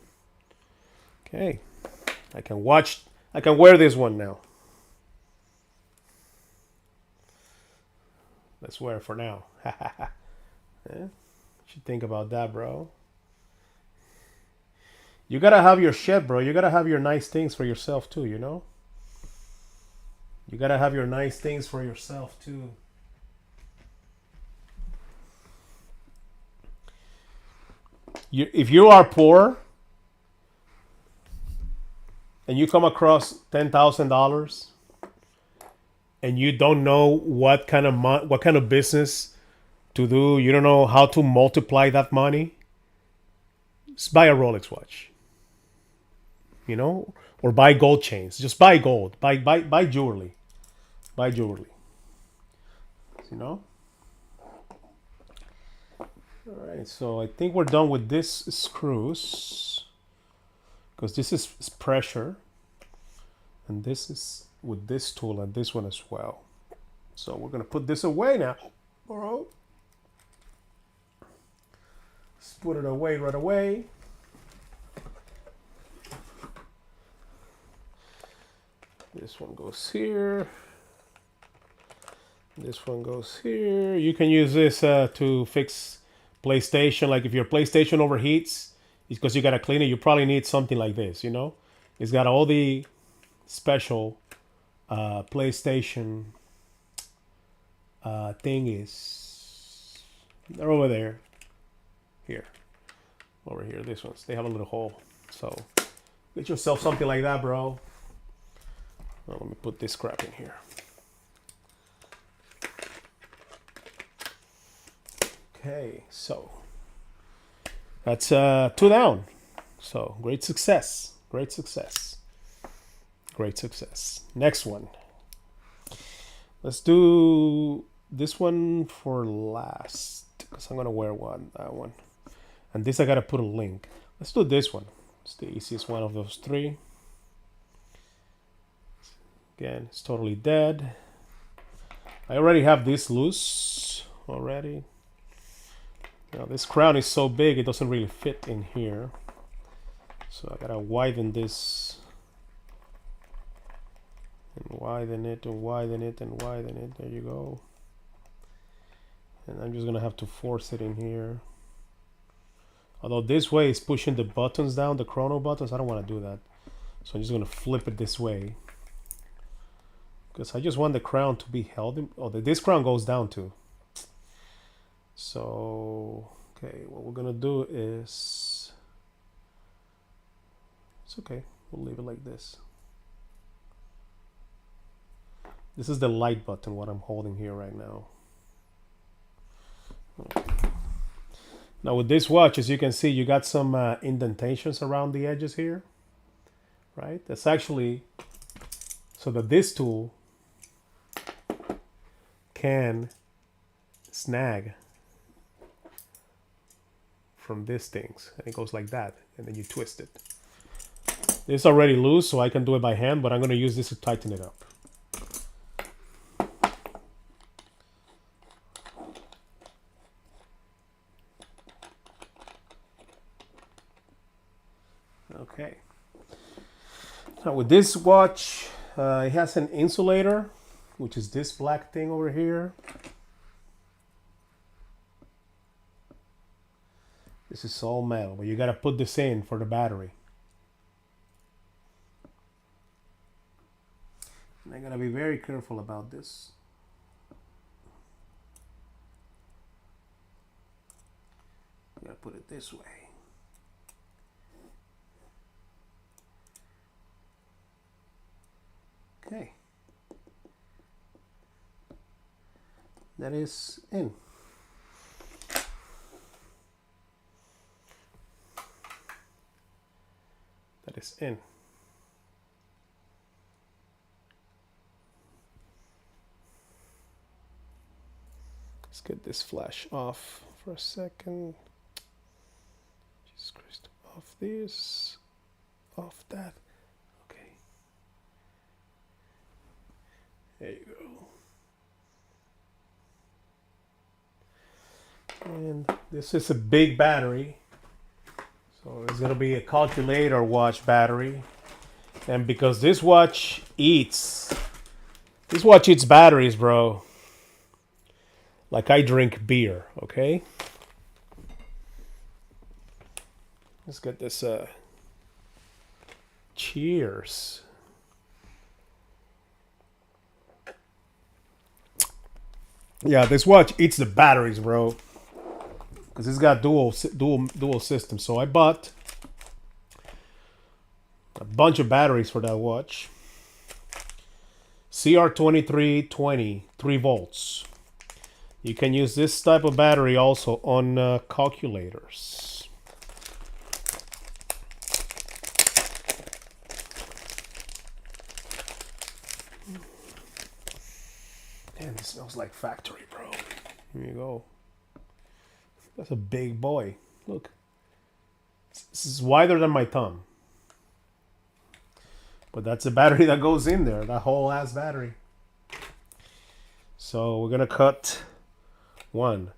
Okay, I can wear this one now. Let's wear it for now. Yeah? You should think about that, bro. You gotta have your shit, bro. You gotta have your nice things for yourself too, you know? You gotta have your nice things for yourself too. If you are poor and you come across $10,000 and you don't know what kind of business to do, you don't know how to multiply that money, just buy a Rolex watch, you know, or buy gold chains. Just buy gold, buy jewelry, buy jewelry, you know. All right, so I think we're done with this screws because this is pressure, and this is with this tool and this one as well. So we're gonna put this away now. All right. Let's put it away right away. This one goes here. This one goes here. You can use this to fix PlayStation. Like if your PlayStation overheats, it's because you gotta clean it. You probably need something like this, you know? It's got all the special PlayStation thingies. They're over there. Here. Over here. This one's. They have a little hole. So get yourself something like that, bro. Now, let me put this crap in here. Okay, so that's 2 down. So great success. Great success. Great success. Next one. Let's do this one for last because I'm gonna wear that one. And this I gotta put a link. Let's do this one. It's the easiest one of those 3. Again, it's totally dead. I already have this loose already. Now this crown is so big it doesn't really fit in here. So I gotta widen this and widen it and widen it and widen it. There you go. And I'm just gonna have to force it in here. Although this way is pushing the buttons down, the chrono buttons, I don't want to do that. So I'm just gonna flip it this way. Because I just want the crown to be held in. Oh, this crown goes down too. So, okay, what we're gonna do is, it's okay, we'll leave it like this. This is the light button, what I'm holding here right now. Okay. Now with this watch, as you can see, you got some indentations around the edges here, right? That's actually so that this tool can snag from these things, and it goes like that, and then you twist it. This is already loose, so I can do it by hand, but I'm going to use this to tighten it up. Okay. Now with this watch, it has an insulator, which is this black thing over here. This is all metal, but you gotta put this in for the battery. And I gotta be very careful about this. You gotta put it this way. Okay. That is in. That is in. Let's get this flash off for a second. Jesus Christ. Off this. Off that. Okay. There you go. And this is a big battery. So it's gonna be a calculator watch battery. And because this watch eats batteries, bro. Like I drink beer, okay? Let's get this cheers. Yeah, this watch eats the batteries, bro. Because it's got dual system. So I bought a bunch of batteries for that watch. CR2320, 3 volts. You can use this type of battery also on calculators. Damn, this smells like factory, bro. Here you go. That's a big boy. Look. This is wider than my thumb. But that's a battery that goes in there. That whole ass battery. So we're gonna cut one.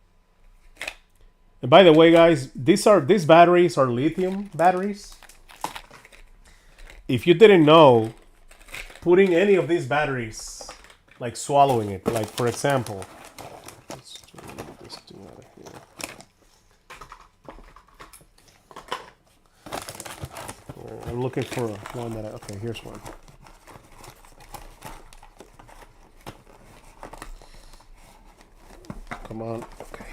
And by the way, guys, these batteries are lithium batteries. If you didn't know, putting any of these batteries, like swallowing it, like for example, let's remove this thing out of here. I'm looking for one that okay, here's one. Come on, okay.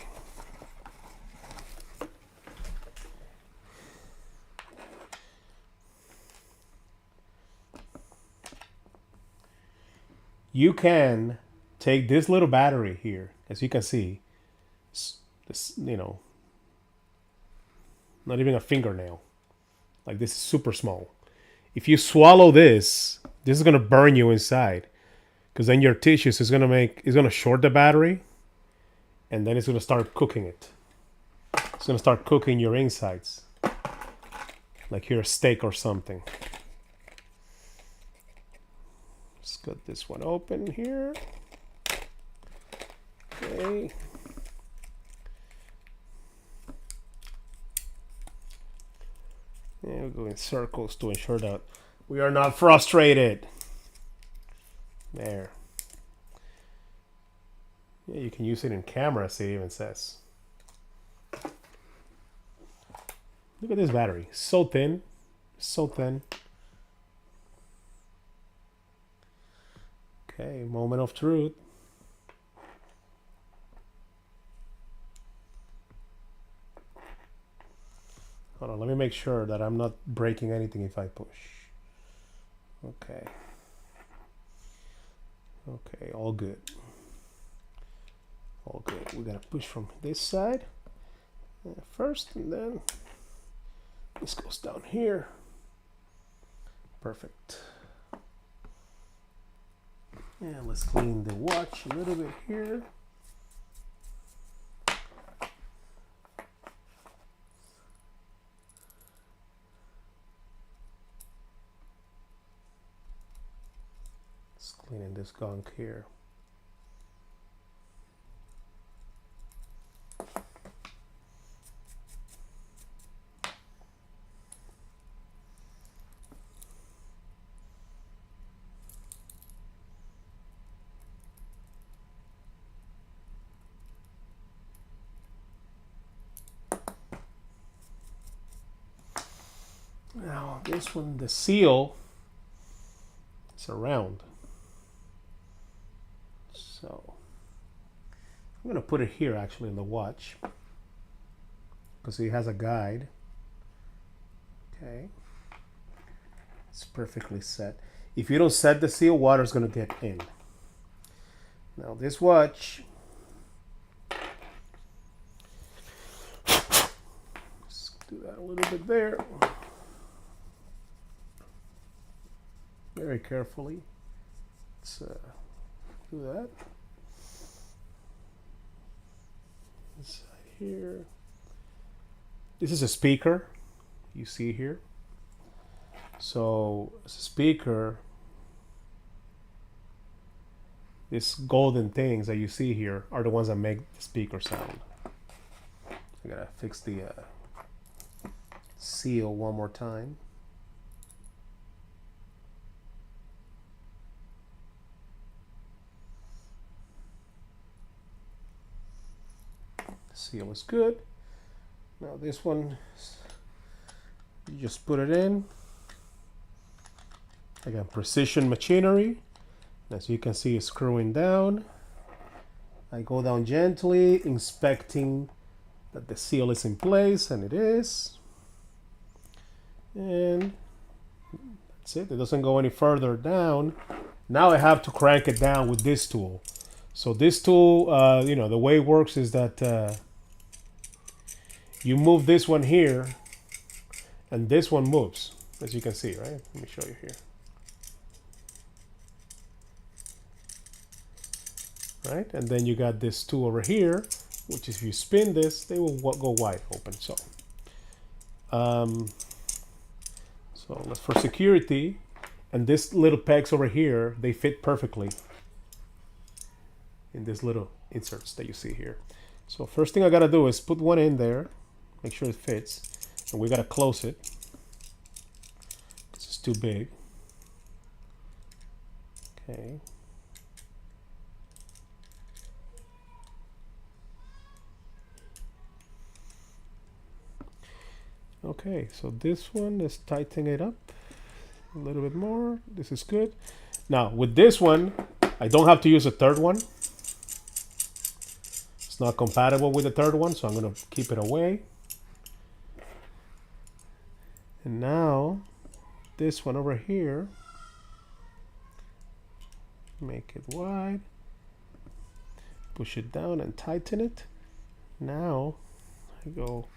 You can take this little battery here, as you can see, this, you know, not even a fingernail. Like this is super small. If you swallow this is gonna burn you inside, because then your tissues is gonna short the battery, and then it's gonna start cooking it. It's gonna start cooking your insides, like you're a steak or something. Let's cut this one open here. Okay. And we'll go in circles to ensure that we are not frustrated. There. Yeah, you can use it in cameras, it even says. Look at this battery. So thin. So thin. Okay, moment of truth. Hold on, let me make sure that I'm not breaking anything if I push. Okay. Okay, all good. All good. We gotta push from this side first, and then this goes down here. Perfect. And let's clean the watch a little bit here. Just cleaning this gunk here. Now this one, the seal, it's round. So I'm gonna put it here actually in the watch because it has a guide. Okay, it's perfectly set. If you don't set the seal, water's gonna get in. Now this watch, let's do that a little bit there. Very carefully. Let's do that. Inside here. This is a speaker you see here. So as a speaker, these golden things that you see here are the ones that make the speaker sound. I gotta fix the seal one more time. Seal is good. Now this one, you just put it in. Again, precision machinery. As you can see, it's screwing down. I go down gently, inspecting that the seal is in place, and it is. And that's it. It doesn't go any further down. Now I have to crank it down with this tool. So this tool, you know, the way it works is that you move this one here, and this one moves, as you can see, right? Let me show you here. Right, and then you got this tool over here, which if you spin this, they will go wide open. So, let's for security, and this little pegs over here, they fit perfectly in this little inserts that you see here. So first thing I gotta do is put one in there, make sure it fits, and we gotta close it. This is too big. Okay. Okay, so this one, let's tighten it up a little bit more. This is good. Now, with this one, I don't have to use a third one. It's not compatible with the third one, so I'm going to keep it away. And now, this one over here, make it wide, push it down and tighten it. Now, I go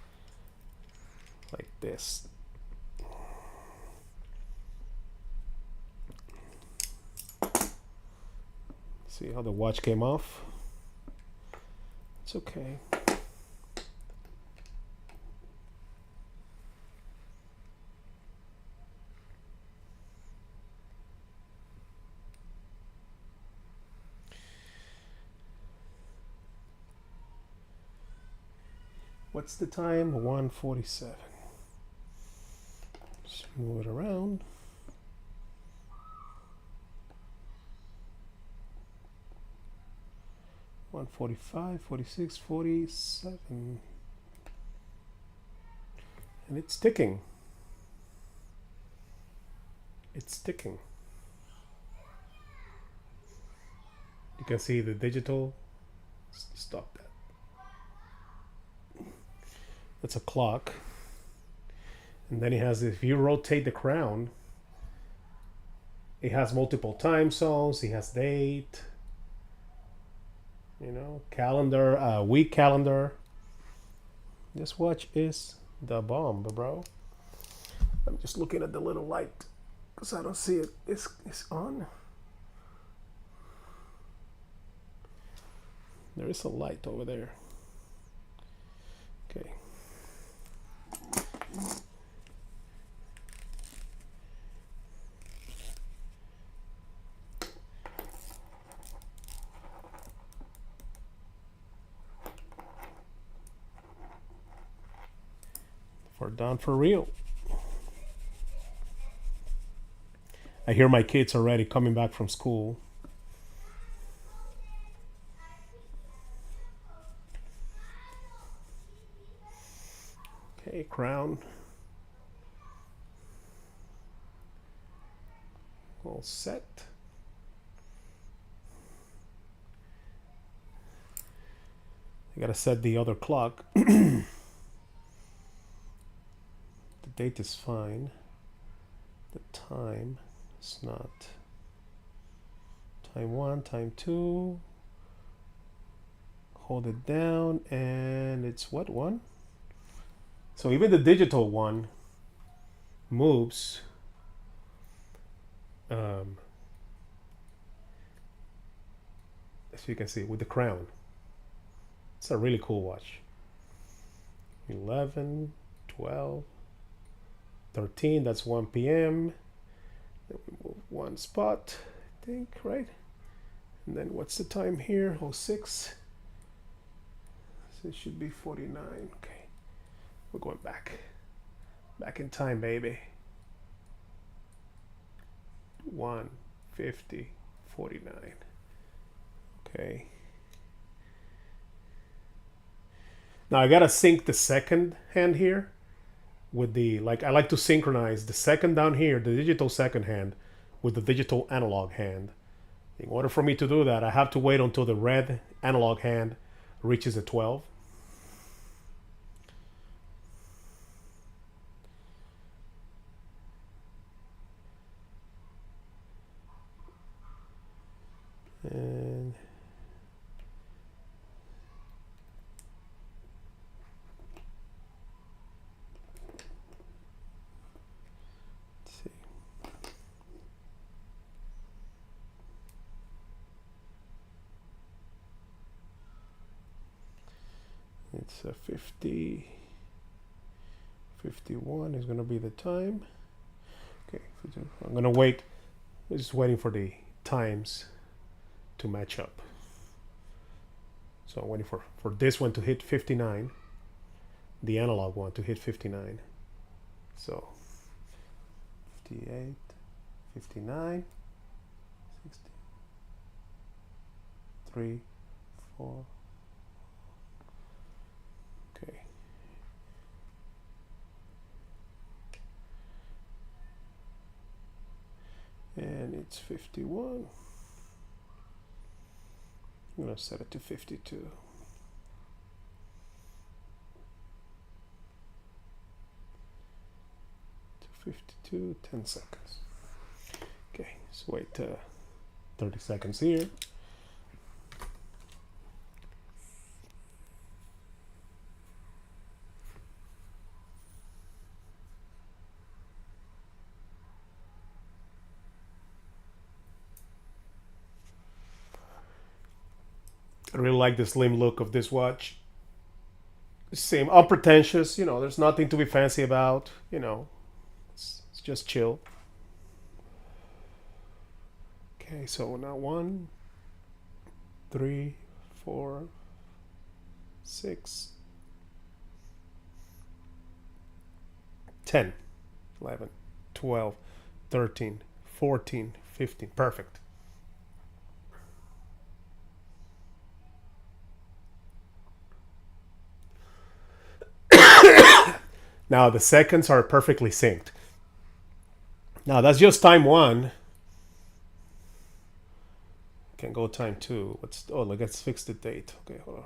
like this. See how the watch came off? It's okay. What's the time? 1:47. Just move it around. $1:45, 46, 47. And it's ticking. It's ticking. You can see the digital. Stop that. That's a clock. And then it has, if you rotate the crown, it has multiple time zones. It has date, you know, calendar, week calendar. This watch is the bomb, bro. I'm just looking at the little light because I don't see it. It's on. There is a light over there. Okay. For done for real. I hear my kids already coming back from school. Okay, crown. All set. I gotta set the other clock. The date is fine. The time is not. Time 1, time 2. Hold it down, and it's what one? So even the digital one moves. As you can see with the crown. It's a really cool watch. 11, 12, 13, that's 1 p.m. Then we move one spot, I think, right? And then what's the time here? 06. So it should be 49. Okay, we're going back. Back in time, baby. 150, 49. Okay. Now I gotta sync the second hand here with the, like, I like to synchronize the second down here, the digital second hand, with the digital analog hand. In order for me to do that, I have to wait until the red analog hand reaches a 12. And let's see. It's a 50, 51 is going to be the time. Okay, I'm going to wait. I'm just waiting for the times to match up. So I'm waiting for this one to hit 59, the analog one to hit 59. So 58, 59, 60, 3, 4. Okay. And it's 51. I'm going to set it to 52. To 52, 10 seconds. Okay, so wait 30 seconds here. I really like the slim look of this watch. Same, unpretentious, you know, there's nothing to be fancy about, you know, it's just chill. Okay, so now 1, 3, 4, 6, 10, 11, 12, 13, 14, 15. Perfect. Now the seconds are perfectly synced. Now that's just time 1. Can go time 2. Let's fix the date. Okay, hold on.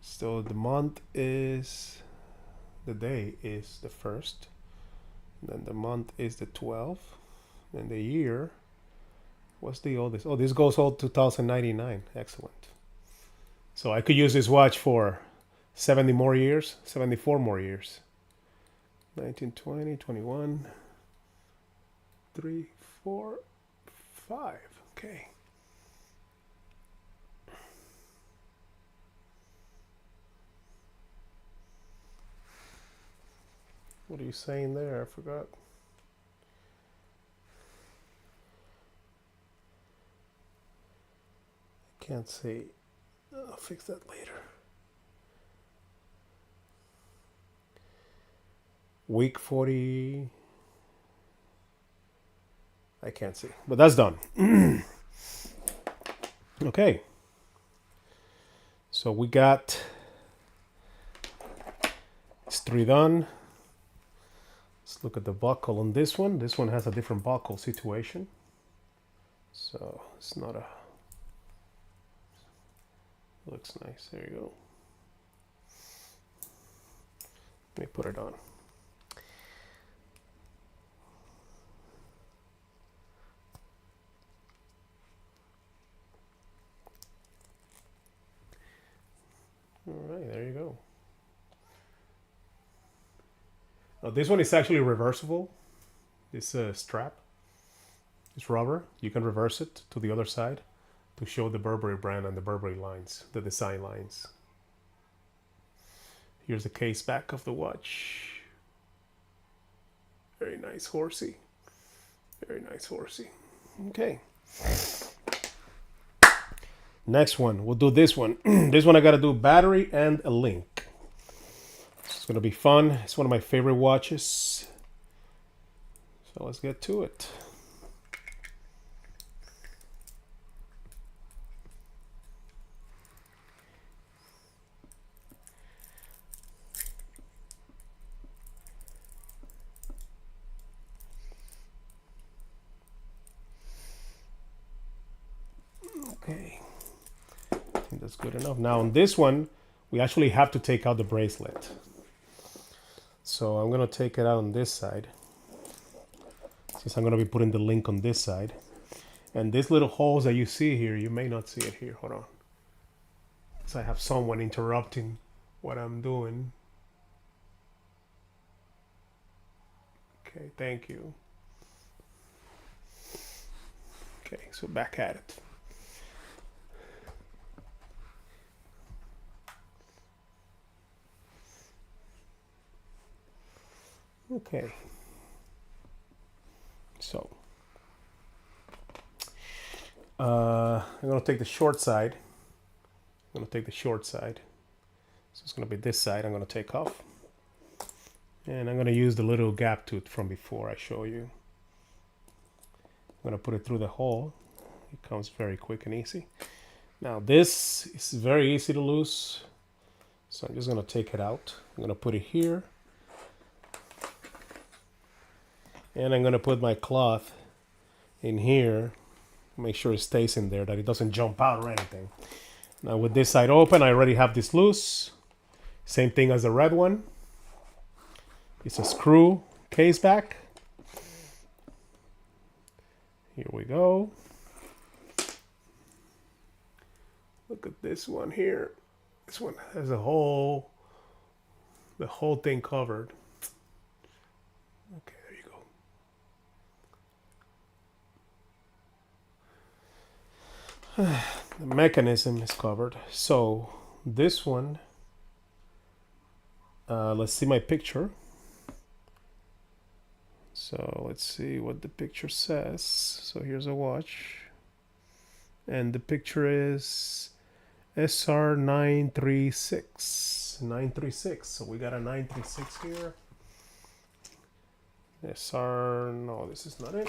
So the month is, the day is the 1st. Then the month is the 12th. Then the year, what's the oldest? Oh, this goes all 2099. Excellent. So I could use this watch for 70 more years, 74 more years. 1920, 21, 3, 4, 5. Okay. What are you saying there? I forgot. Can't see. I'll fix that later. Week 40. I can't see, but that's done. Okay. So we got, it's 3 done. Let's look at the buckle on this one. This one has a different buckle situation. So it's not a, looks nice. There you go. Let me put it on. All right, there you go. Now this one is actually reversible. This strap is rubber. You can reverse it to the other side to show the Burberry brand and the Burberry lines, the design lines. Here's the case back of the watch. Very nice horsey. Very nice horsey. Okay. Next one, we'll do this one. This one I gotta do battery and a link. It's gonna be fun. It's one of my favorite watches. So let's get to it. Okay, I think that's good enough. Now on this one, we actually have to take out the bracelet. So I'm gonna take it out on this side, since I'm gonna be putting the link on this side. And these little holes that you see here, you may not see it here. Hold on. So I have someone interrupting what I'm doing. Okay, thank you. Okay, so back at it. Okay. So I'm gonna take the short side. I'm gonna take the short side. So it's gonna be this side I'm gonna take off. And I'm gonna use the little gap tooth from before I show you. I'm gonna put it through the hole. It comes very quick and easy. Now this is very easy to lose. So I'm just gonna take it out. I'm gonna put it here. And I'm gonna put my cloth in here. Make sure it stays in there, that it doesn't jump out or anything. Now with this side open, I already have this loose. Same thing as the red one. It's a screw case back. Here we go. Look at this one here. This one has the whole thing covered. Okay, there you go. The mechanism is covered. So this one, let's see my picture. So let's see what the picture says. So here's a watch. And the picture is SR936. 936. So we got a 936 here. SR, no, this is not it.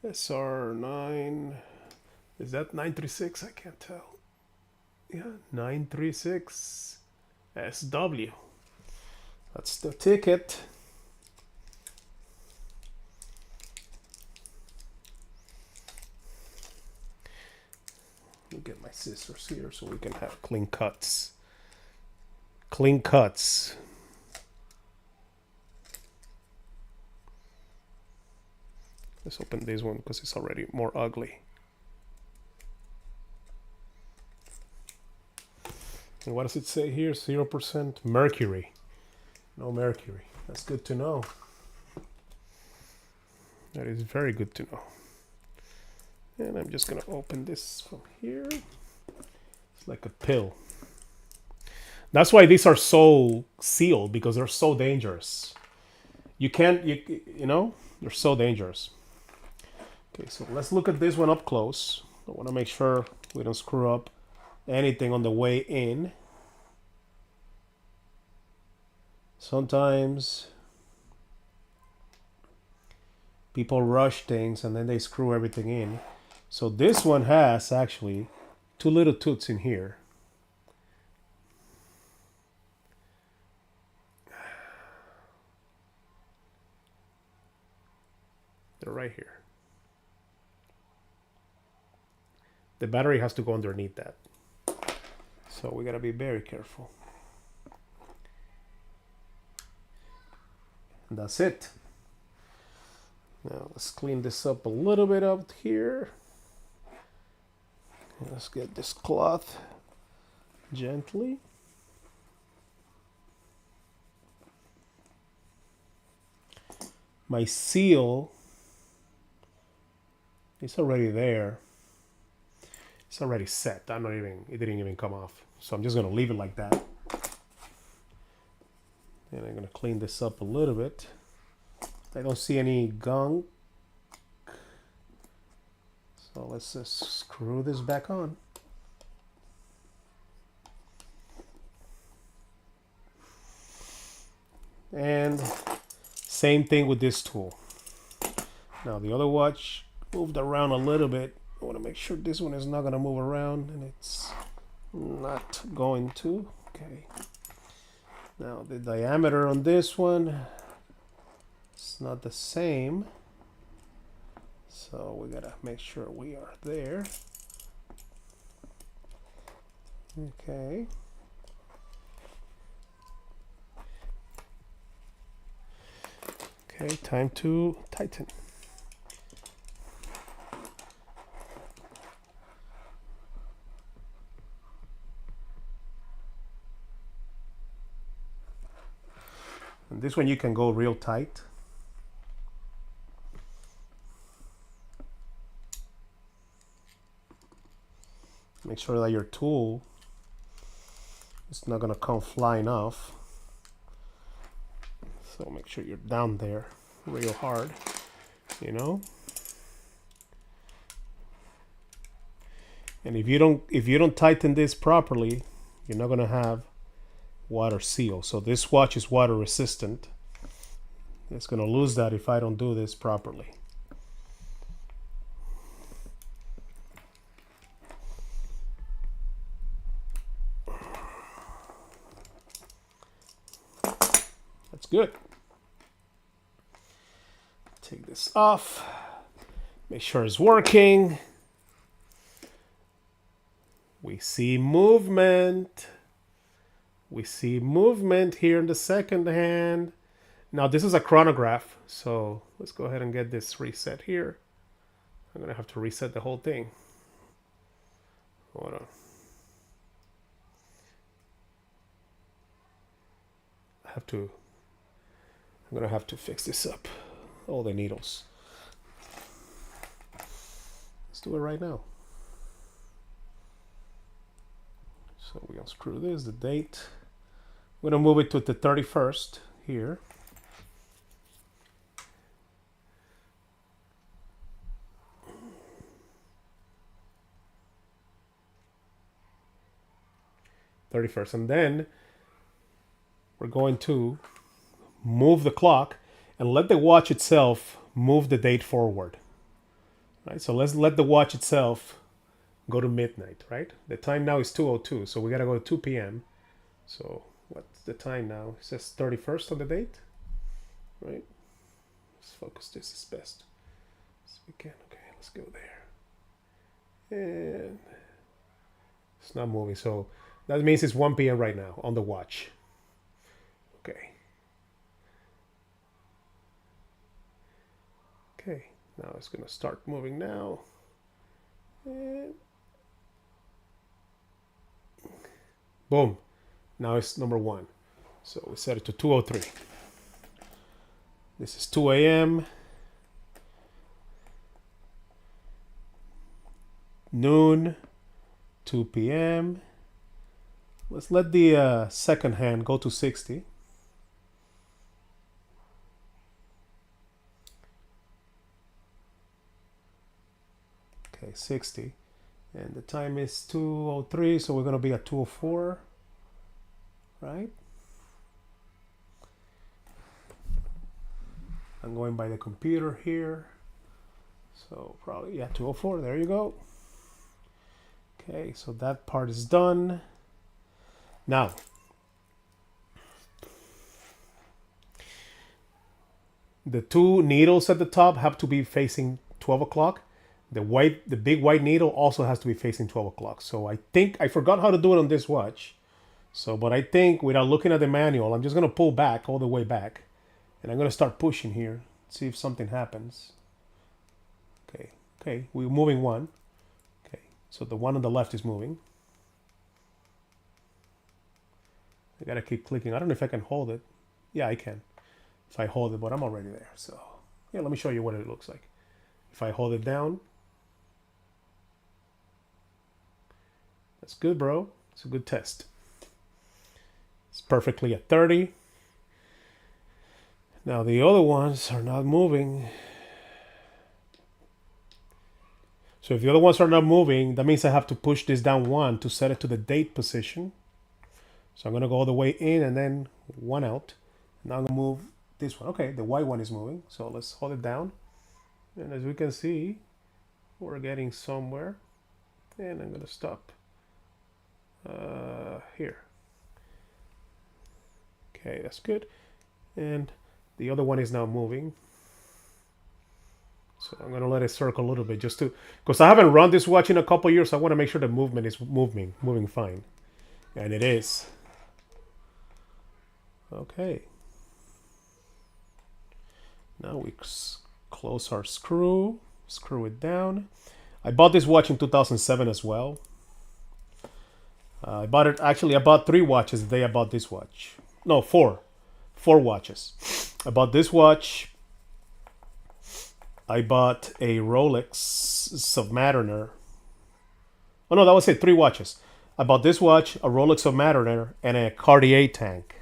SR9, is that 936? I can't tell. Yeah, 936 SW. That's the ticket. Let me get my scissors here so we can have clean cuts. Clean cuts. Let's open this one because it's already more ugly. And what does it say here? 0% mercury. No mercury. That's good to know. That is very good to know. And I'm just gonna open this from here. It's like a pill. That's why these are so sealed, because they're so dangerous. You can't, you know, they're so dangerous. Okay, so let's look at this one up close. I want to make sure we don't screw up anything on the way in. Sometimes people rush things and then they screw everything in. So this one has actually two little tooths in here. They're right here. The battery has to go underneath that. So we gotta be very careful. And that's it. Now let's clean this up a little bit up here. Let's get this cloth gently. My seal is already there. It's already set. It didn't even come off. So I'm just gonna leave it like that. And I'm gonna clean this up a little bit. I don't see any gunk. So So let's just screw this back on. And same thing with this tool. Now the other watch moved around a little bit. I want to make sure this one is not going to move around, and it's not going to. Okay. Now the diameter on this one, it's not the same. So we gotta make sure we are there. Okay. Okay, time to tighten. And this one you can go real tight. Make sure that your tool is not gonna come flying off. So make sure you're down there real hard, you know. And if you don't tighten this properly, you're not gonna have water seal. So this watch is water resistant. It's gonna lose that if I don't do this properly. That's good. Take this off. Make sure it's working. We see movement. We see movement here in the second hand. Now this is a chronograph, so let's go ahead and get this reset here. I'm gonna have to reset the whole thing. Hold on. I'm gonna have to fix this up. All the needles. Let's do it right now. So we unscrew this, the date. I'm gonna move it to the 31st here. And then we're going to move the clock and let the watch itself move the date forward. Right? So let's let the watch itself go to midnight, right? The time now is 2:02, so we gotta go to 2 p.m. So what's the time now? It says 31st on the date, right? Let's focus this as best as we can. Okay, let's go there. And it's not moving, so that means it's 1 p.m. right now on the watch. Okay. Okay, now it's gonna start moving now. And boom. Now it's number 1. So we set it to 2:03. This is 2 a.m. Noon, 2 p.m. Let's let the second hand go to 60. Okay, 60. And the time is 2:03, so we're going to be at 2:04, right? I'm going by the computer here. So probably, yeah, 2:04, there you go. Okay, so that part is done. Now, the 2 needles at the top have to be facing 12 o'clock. The big white needle also has to be facing 12 o'clock. So I think I forgot how to do it on this watch. So, but I think without looking at the manual, I'm just going to pull back all the way back. And I'm going to start pushing here. See if something happens. Okay, we're moving one. Okay, so the one on the left is moving. I got to keep clicking. I don't know if I can hold it. Yeah, I can. If I hold it, but I'm already there. So, yeah, let me show you what it looks like. If I hold it down. That's good, bro. It's a good test. It's perfectly at 30. Now the other ones are not moving. So if the other ones are not moving, that means I have to push this down 1 to set it to the date position. So I'm going to go all the way in and then 1 out. Now I'm going to move this one. Okay, the white one is moving. So let's hold it down. And as we can see, we're getting somewhere. And I'm going to stop here. Okay, that's good. And the other one is now moving. So I'm going to let it circle a little bit just to, because I haven't run this watch in a couple years. So I want to make sure the movement is moving fine. And it is. Okay. Now we close our screw it down. I bought this watch in 2007 as well. I bought 3 watches the day I bought this watch. No, 4 watches. I bought this watch. I bought a Rolex Submariner. Oh no, that was it. 3 watches. I bought this watch, a Rolex Submariner, and a Cartier tank.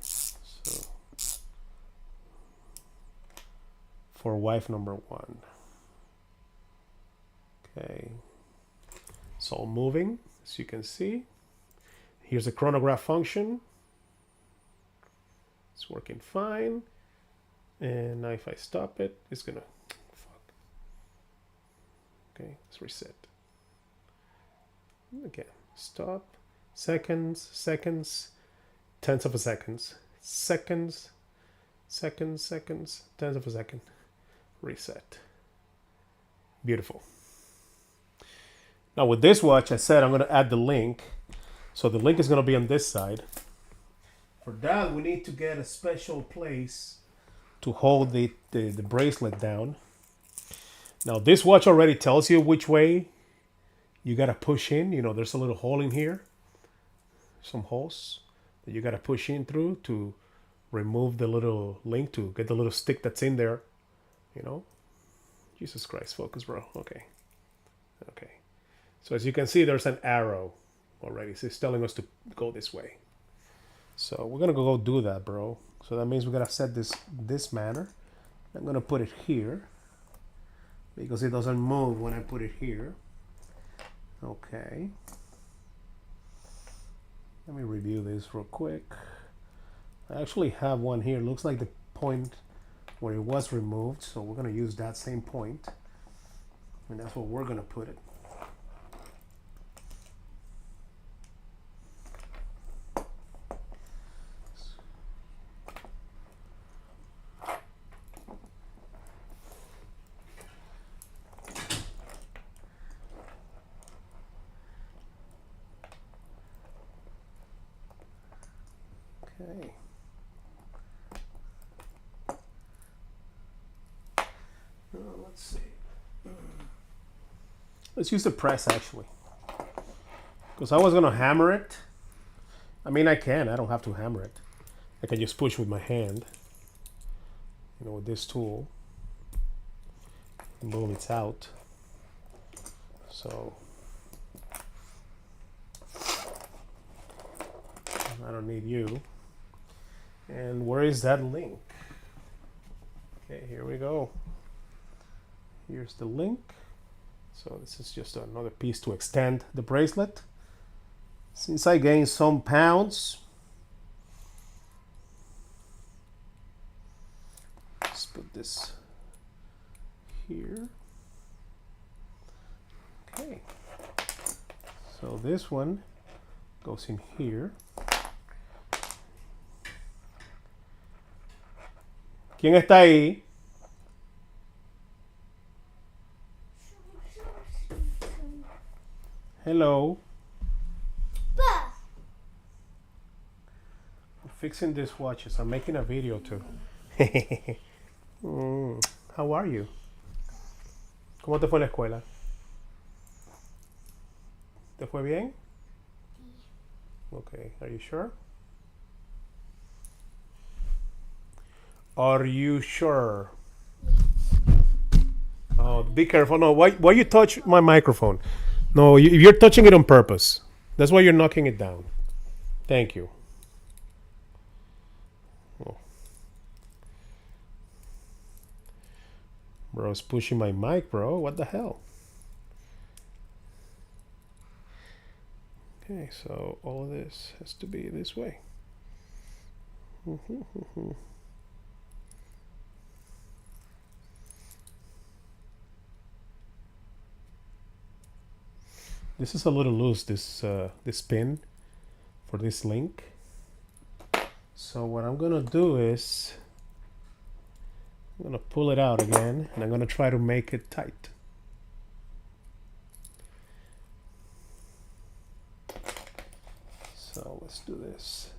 So for wife number 1. Okay. It's all moving, as you can see. Here's the chronograph function. It's working fine. And now if I stop it, it's gonna, fuck. Okay, let's reset. Again, stop. Seconds, tenths of a seconds, tenths of a second. Reset. Beautiful. Now with this watch, I said I'm going to add the link. So the link is going to be on this side. For that, we need to get a special place to hold the bracelet down. Now this watch already tells you which way you got to push in. You know, there's a little hole in here. Some holes that you got to push in through to remove the little link, to get the little stick that's in there. You know, Jesus Christ, focus, bro. Okay. So as you can see, there's an arrow already. So it's telling us to go this way. So we're gonna go do that, bro. So that means we're gonna set this manner. I'm gonna put it here because it doesn't move when I put it here. Okay. Let me review this real quick. I actually have one here. Looks like the point where it was removed. So we're gonna use that same point. And that's where we're gonna put it. Okay. Let's see. Let's use the press actually. Because I was going to hammer it. I mean, I can. I don't have to hammer it. I can just push with my hand. You know, with this tool. And boom, it's out. So I don't need you. And where is that link? Okay, here we go. Here's the link. So this is just another piece to extend the bracelet. Since I gained some pounds, let's put this here. Okay. So this one goes in here. ¿Quién está ahí? Hello. I'm fixing these watches. I'm making a video too. How are you? ¿Cómo te fue la escuela? ¿Te fue bien? Okay, are you sure? Are you sure? Oh, be careful. No, why you touch my microphone? No, you're touching it on purpose. That's why you're knocking it down. Thank you. Oh. Bro, it's pushing my mic, bro. What the hell? Okay, so all of this has to be this way. This is a little loose, this pin for this link. So what I'm gonna do is I'm gonna pull it out again and I'm gonna try to make it tight. So let's do this.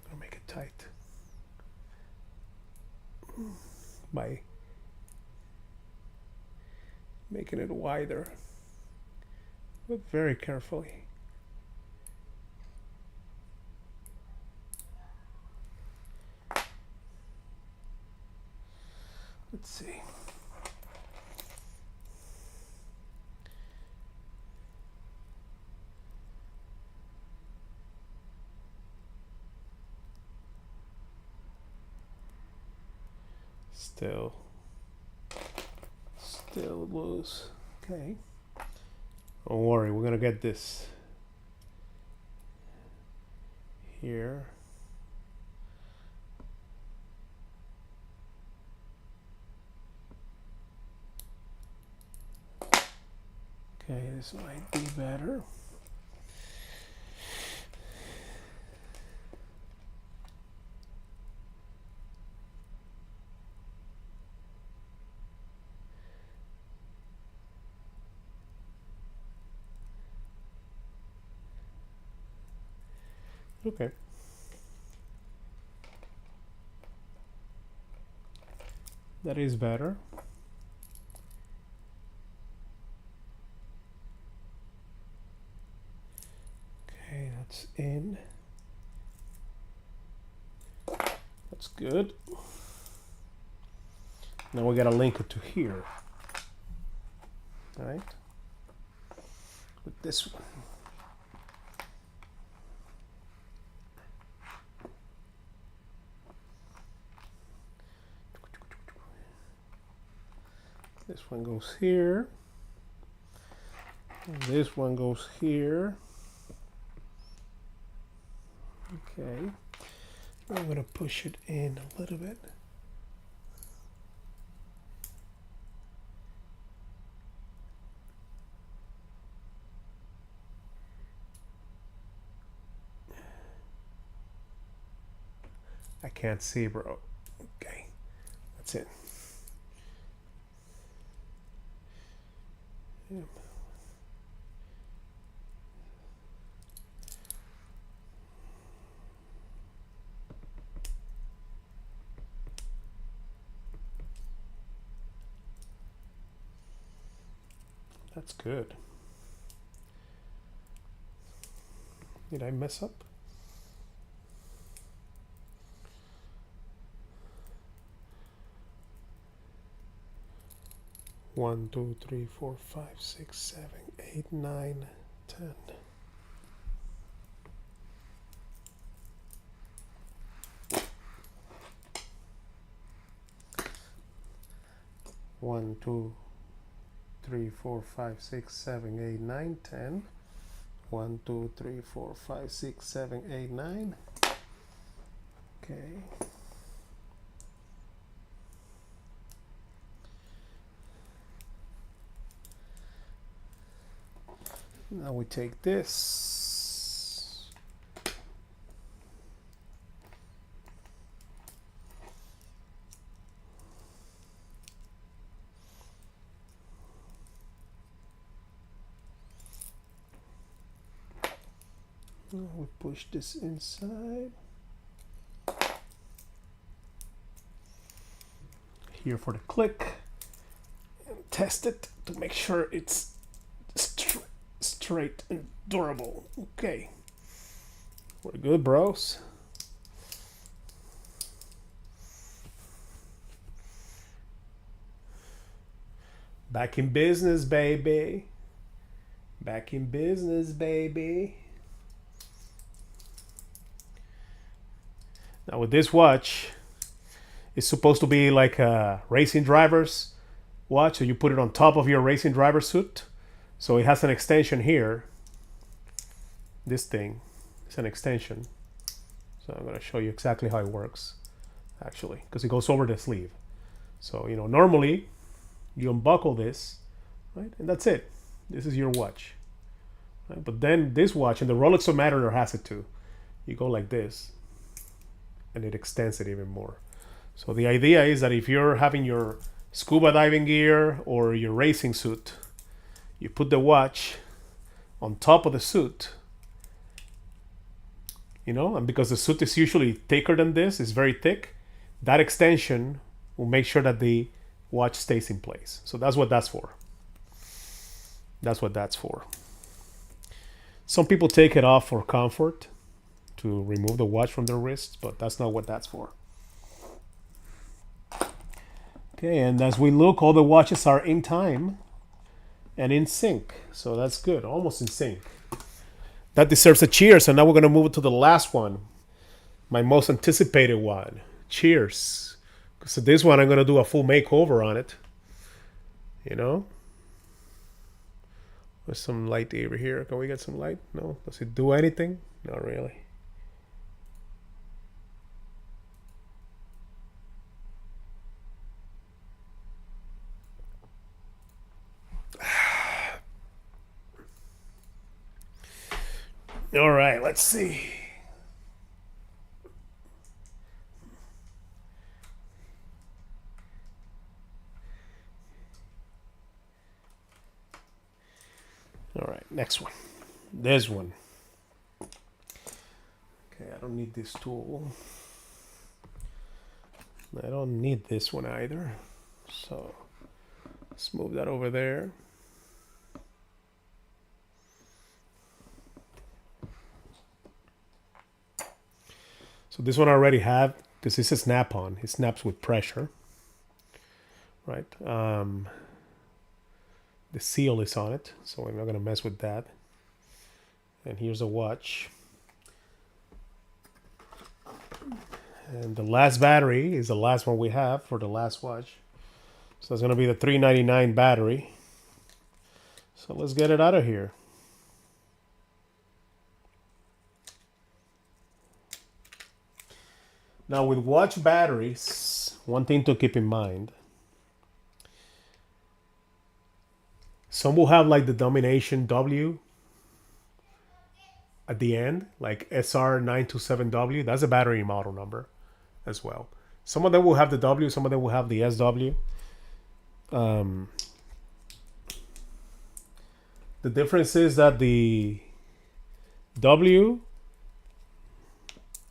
I'm gonna make it tight by making it wider, but very carefully. Let's see. Still loose. Okay. Don't worry, we're gonna get this here. Okay, this might be better. Okay. That is better. Okay, that's in. That's good. Now we gotta link it to here. All right. With this one. This one goes here. And this one goes here. Okay. I'm going to push it in a little bit. I can't see, bro. Okay. That's it. Yeah. That's good. Did I mess up? One, two, three, four, 5, 6, 7, 8, 9, 10. One, two, 3, 4, 5, 6, 7, 8, 9, 10. 1, 2, 3, 4, 5, 6, 7, 8, 9. Okay. Now we take this. Now we push this inside. Here for the click. And test it to make sure it's straight and durable. Okay. We're good, bros. Back in business, baby. Back in business, baby. Now with this watch, it's supposed to be like a racing driver's watch. So you put it on top of your racing driver suit. So it has an extension here. This thing is an extension. So I'm going to show you exactly how it works, actually, because it goes over the sleeve. So, you know, normally you unbuckle this, right? And that's it. This is your watch. Right? But then this watch, and the Rolex Submariner has it too. You go like this, and it extends it even more. So the idea is that if you're having your scuba diving gear or your racing suit, you put the watch on top of the suit, you know, and because the suit is usually thicker than this, it's very thick, that extension will make sure that the watch stays in place. So that's what that's for. That's what that's for. Some people take it off for comfort, to remove the watch from their wrists, but that's not what that's for. Okay, and as we look, all the watches are in time and in sync. So that's good, almost in sync. That deserves a cheers. And now we're going to move to the last one, my most anticipated one. Cheers. So this one, I'm going to do a full makeover on it. You know? There's some light over here. Can we get some light? No? Does it do anything? Not really. All right, let's see. All right, next one. This one. Okay, I don't need this tool. I don't need this one either. So let's move that over there. So this one I already have, because it's a snap-on. It snaps with pressure, right? The seal is on it, so I'm not going to mess with that. And here's a watch. And the last battery is the last one we have for the last watch. So it's going to be the 399 battery. So let's get it out of here. Now with watch batteries, one thing to keep in mind. Some will have like the Domination W at the end, like SR927W. That's a battery model number as well. Some of them will have the W, some of them will have the SW. The difference is that the W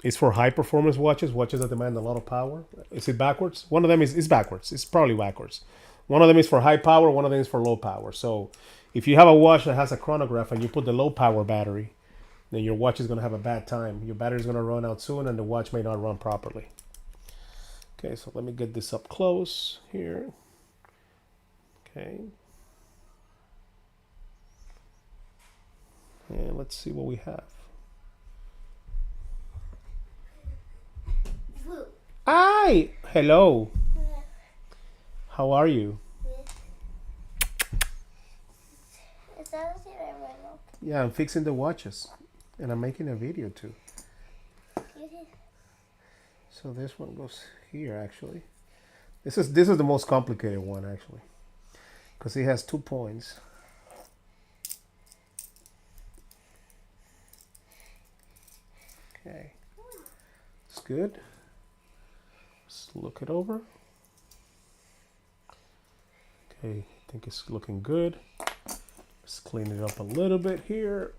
is for high performance watches, watches that demand a lot of power. Is it backwards? One of them is backwards. It's probably backwards. One of them is for high power, one of them is for low power. So if you have a watch that has a chronograph and you put the low power battery, then your watch is going to have a bad time. Your battery is going to run out soon and the watch may not run properly. Okay, so let me get this up close here. Okay. And let's see what we have. Hi! Hello. How are you? Is that a remote? Yeah, I'm fixing the watches. And I'm making a video too. So this one goes here actually. This is the most complicated one actually. Because it has 2 points. Okay. It's good. Let's look it over. Okay, I think it's looking good. Let's clean it up a little bit here.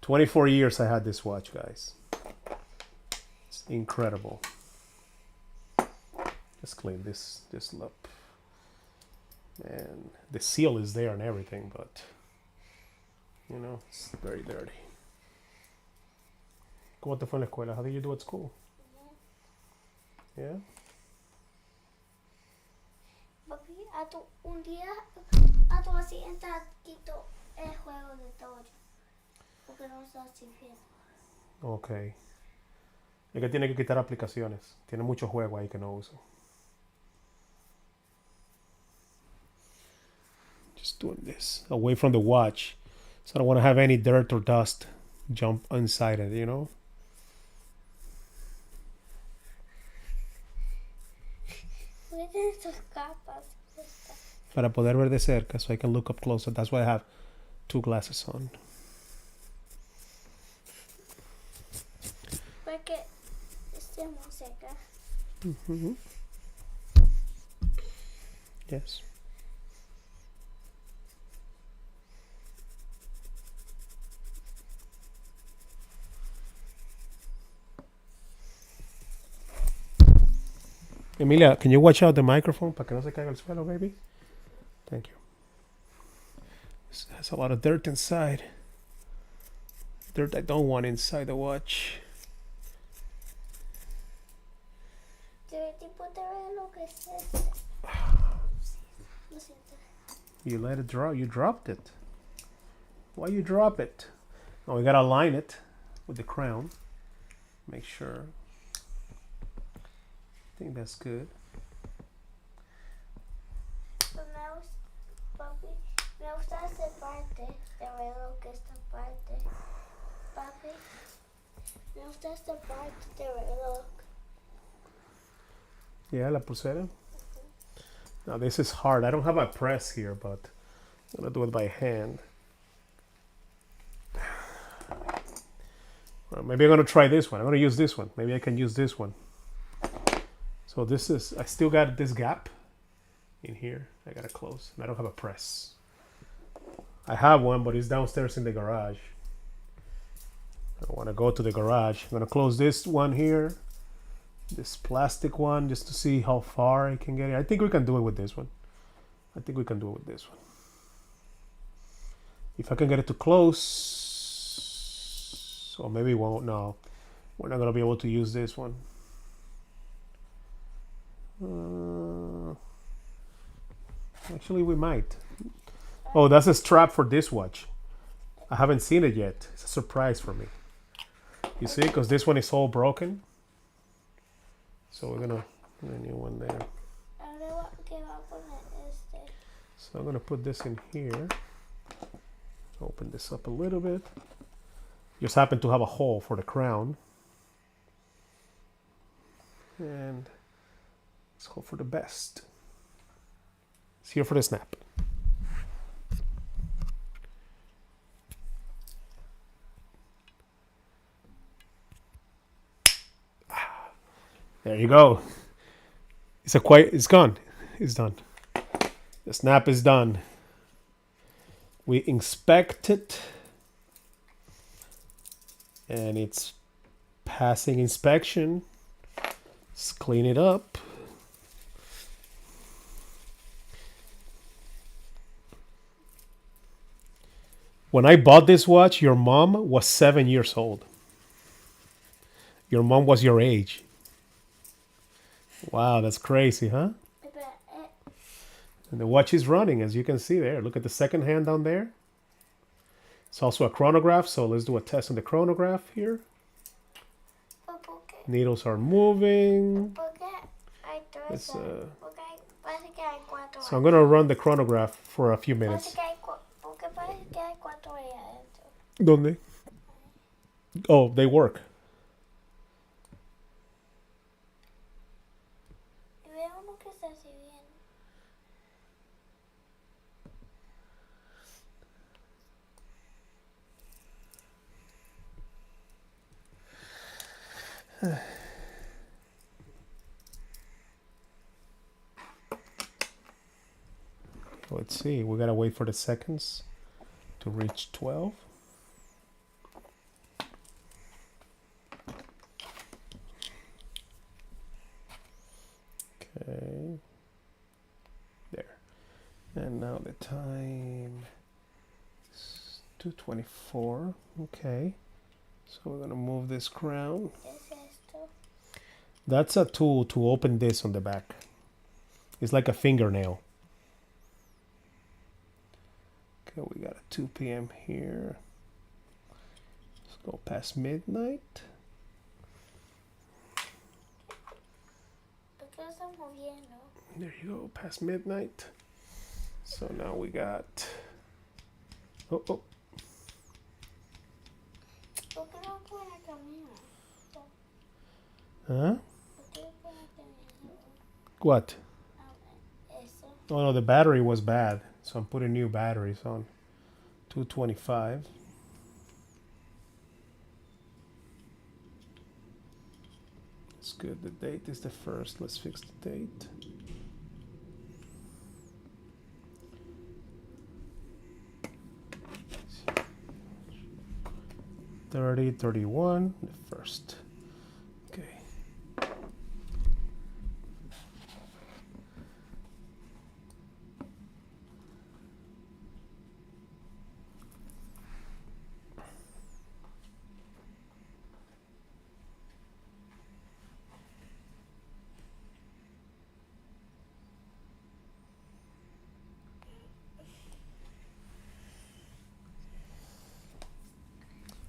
24 years I had this watch, guys. It's incredible. Let's clean this up. And the seal is there and everything, but you know, it's very dirty. ¿Cómo te fue en la escuela? How did you do at school? Yeah? Papi, un día a tu asienta quito el juego de todo. Porque no está sirviendo. Ok. Es que tiene que quitar aplicaciones. Tiene mucho juego ahí que no uso. Just doing this. Away from the watch. So I don't want to have any dirt or dust jump inside it, you know? Miren sus capas. Para poder ver de cerca, so I can look up closer. That's why I have 2 glasses on. Porque estemos cerca. Yes. Emilia, can you watch out the microphone para que no se caiga al suelo, baby? Thank you. This has a lot of dirt inside. Dirt I don't want inside the watch. ¿Qué tipo de reloj es este? Lo siento. You let it drop. You dropped it. Why you drop it? Oh, we gotta align it with the crown. Make sure. I think that's good. Papi, me gusta esta parte de reloj, esta parte. Papi, me gusta esta parte de reloj. Yeah, la pulsera. Now this is hard. I don't have a press here, but I'm gonna do it by hand. Well, maybe I'm gonna try this one. I'm gonna use this one. Maybe I can use this one. So this is, I still got this gap in here. I gotta close. And I don't have a press. I have one, but it's downstairs in the garage. I want to go to the garage. I'm gonna close this one here, this plastic one, just to see how far I can get it. I think we can do it with this one. I think we can do it with this one. If I can get it too close, or maybe we won't. No, we're not gonna be able to use this one. Actually, we might. Oh, that's a strap for this watch. I haven't seen it yet. It's a surprise for me. You see, because this one is all broken. So we're gonna put a new one there. So I'm gonna put this in here. Open this up a little bit. Just happen to have a hole for the crown. And let's hope for the best. It's here for the snap. There you go. It's gone. It's done. The snap is done. We inspect it. And it's passing inspection. Let's clean it up. When I bought this watch, your mom was 7 years old. Your mom was your age. Wow, that's crazy, huh? And the watch is running, as you can see there. Look at the second hand down there. It's also a chronograph, so let's do a test on the chronograph here. Needles are moving. So I'm going to run the chronograph for a few minutes. ¿Dónde? Oh, they work. Let's see. We gotta wait for the seconds to reach 12. Okay. There. And now the time is 2:24. Okay. So we're gonna move this crown. That's a tool to open this on the back. It's like a fingernail. Okay, we got a 2 p.m. here. Let's Go past midnight. There you go, past midnight. So now we got. Oh, oh. Huh? What? Oh no, the battery was bad, so I'm putting new batteries on. 225. It's good. The date is the 1st. Let's fix the date. '30, 31, the 1st. Okay.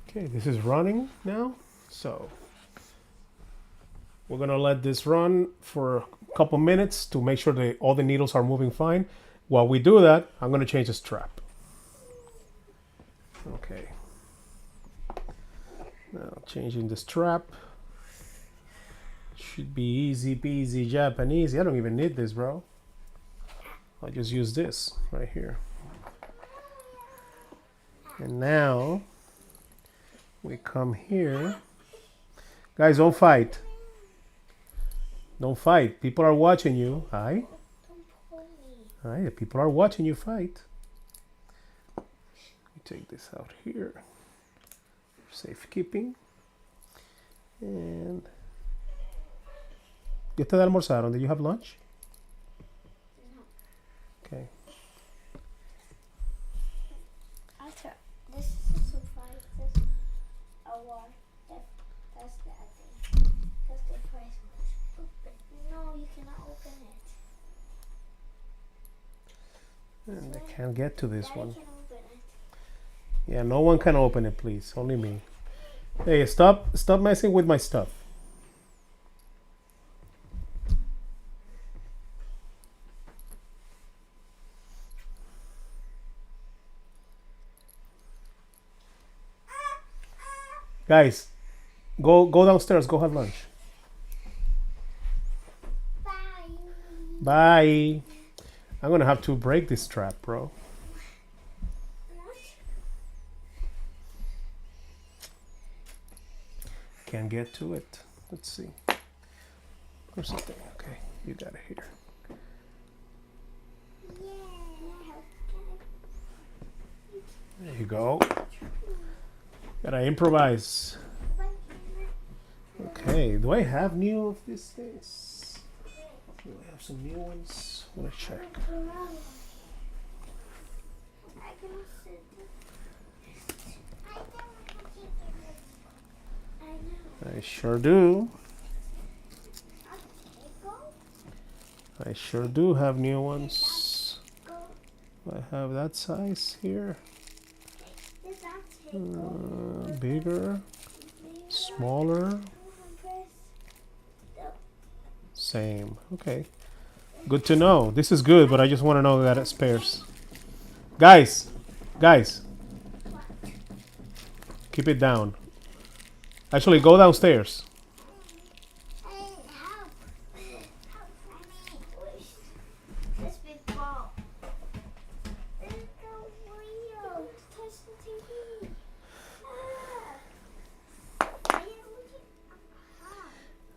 Okay, this is running now, so we're gonna let this run for a couple minutes to make sure that all the needles are moving fine. While we do that, I'm gonna change the strap. Okay. Now changing the strap. Should be easy peasy Japanese. I don't even need this, bro. I'll just use this right here. And now we come here. Guys, don't fight. Don't fight. People are watching you. Aye? Aye, people are watching you fight. Take this out here. Safekeeping. And ¿ya te almorzaron? Did you have lunch? No. Okay. This is a surprise. This is a war. That's the thing. That's the price. No, you cannot open it. And I can't get to this Daddy one. can open it. Yeah, no one can open it, please. Only me. Hey, stop messing with my stuff. Guys, go downstairs. Go have lunch. Bye. Bye. I'm gonna have to break this strap, bro. Can't get to it. Let's see. Where's the thing? Okay, you got it here. There you go. Gotta improvise. Okay, do I have new of these things? Do I have some new ones? I'm gonna check. I sure do. I sure do have new ones. I have that size here. Bigger, smaller, same. Okay, good to know. This is good, but I just want to know that it spares. Guys, keep it down. Actually, go downstairs.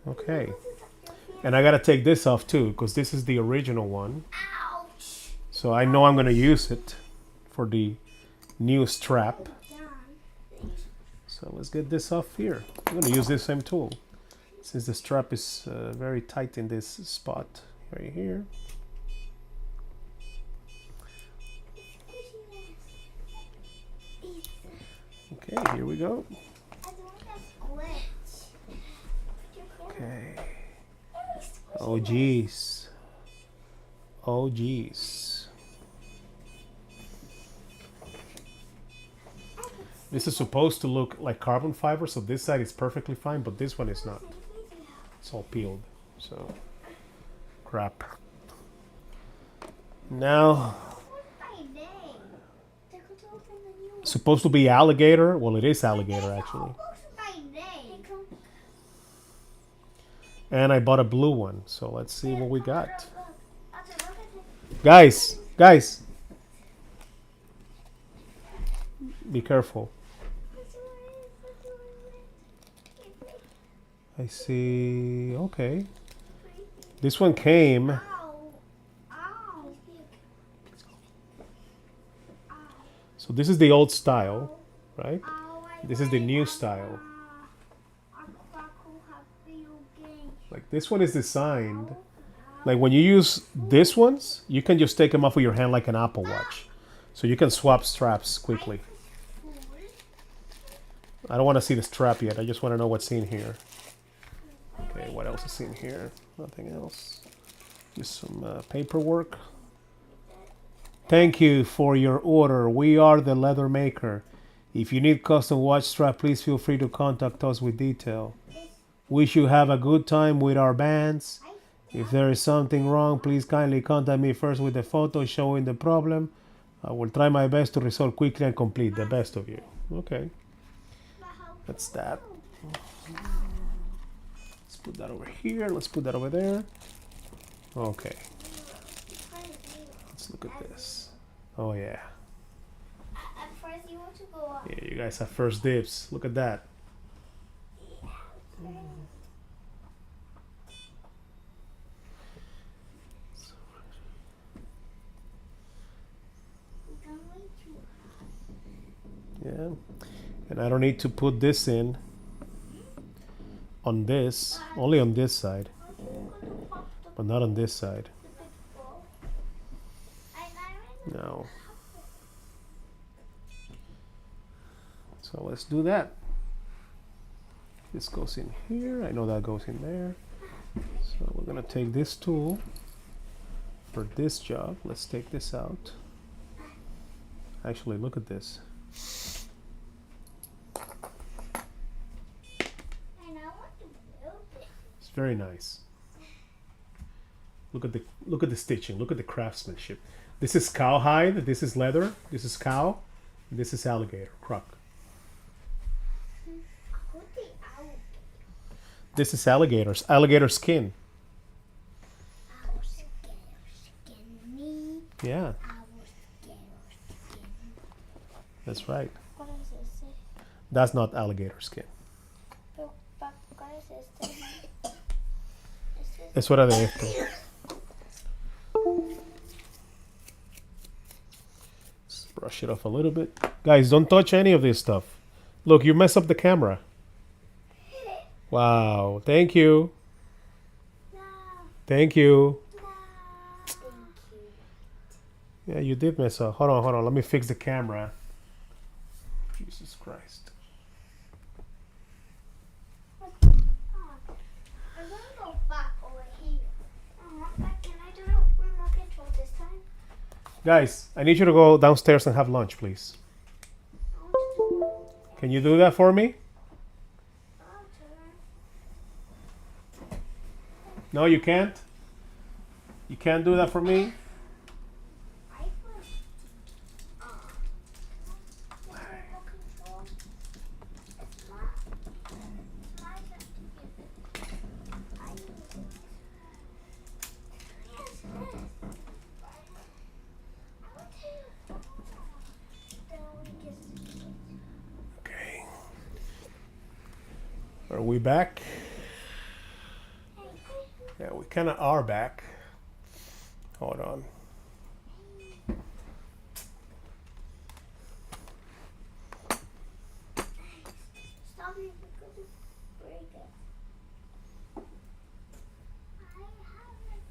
Okay. And I gotta take this off too, because this is the original one. Ouch. So I know I'm gonna use it for the new strap. So let's get this off here. I'm gonna use this same tool, since the strap is very tight in this spot right here. Okay, here we go. Okay. Oh geez. Oh geez. This is supposed to look like carbon fiber, so this side is perfectly fine, but this one is not. It's all peeled, so crap. Now, supposed to be alligator. Well, it is alligator actually. And I bought a blue one, so let's see what we got. Guys, be careful. I see. Okay. This one came. So this is the old style, right? This is the new style. Like this one is designed. Like when you use these ones, you can just take them off of your hand like an Apple Watch. So you can swap straps quickly. I don't want to see the strap yet. I just want to know what's in here. Okay, what else is in here? Nothing else. Just some paperwork. Thank you for your order. We are the leather maker. If you need custom watch strap, please feel free to contact us with detail. Wish you have a good time with our bands. If there is something wrong, please kindly contact me first with a photo showing the problem. I will try my best to resolve quickly and complete. The best of you. Okay. That's that. Let's put that over here. Let's put that over there. Okay. Let's look at this. Oh yeah. At first you want to go up. Yeah, you guys have first dibs. Look at that. Yeah. And I don't need to put this in on this, only on this side, but not on this side. No. So let's do that. This goes in here. I know that goes in there. So we're gonna take this tool for this job. Let's take this out. Actually, look at this. It's very nice. Look at the stitching. Look at the craftsmanship. This is cowhide. This is leather. This is cow. This is alligator. Croc. This is alligators. Alligator skin. Yeah. That's right. What does it say? That's not alligator skin. But what does it say? Es hora de esto. Let's brush it off a little bit. Guys, don't touch any of this stuff. Look, you mess up the camera. Wow. Thank you. No. Thank you. No. Thank you. Yeah, you did mess up. Hold on. Let me fix the camera. Jesus Christ. I'm gonna go back over here. Can I do the remote control this time? Guys, I need you to go downstairs and have lunch, please. Can you do that for me? No, you can't? You can't do that for me? Okay. Are we back? Yeah, we kind of are back. Hold on. Stop me because you break it. I have a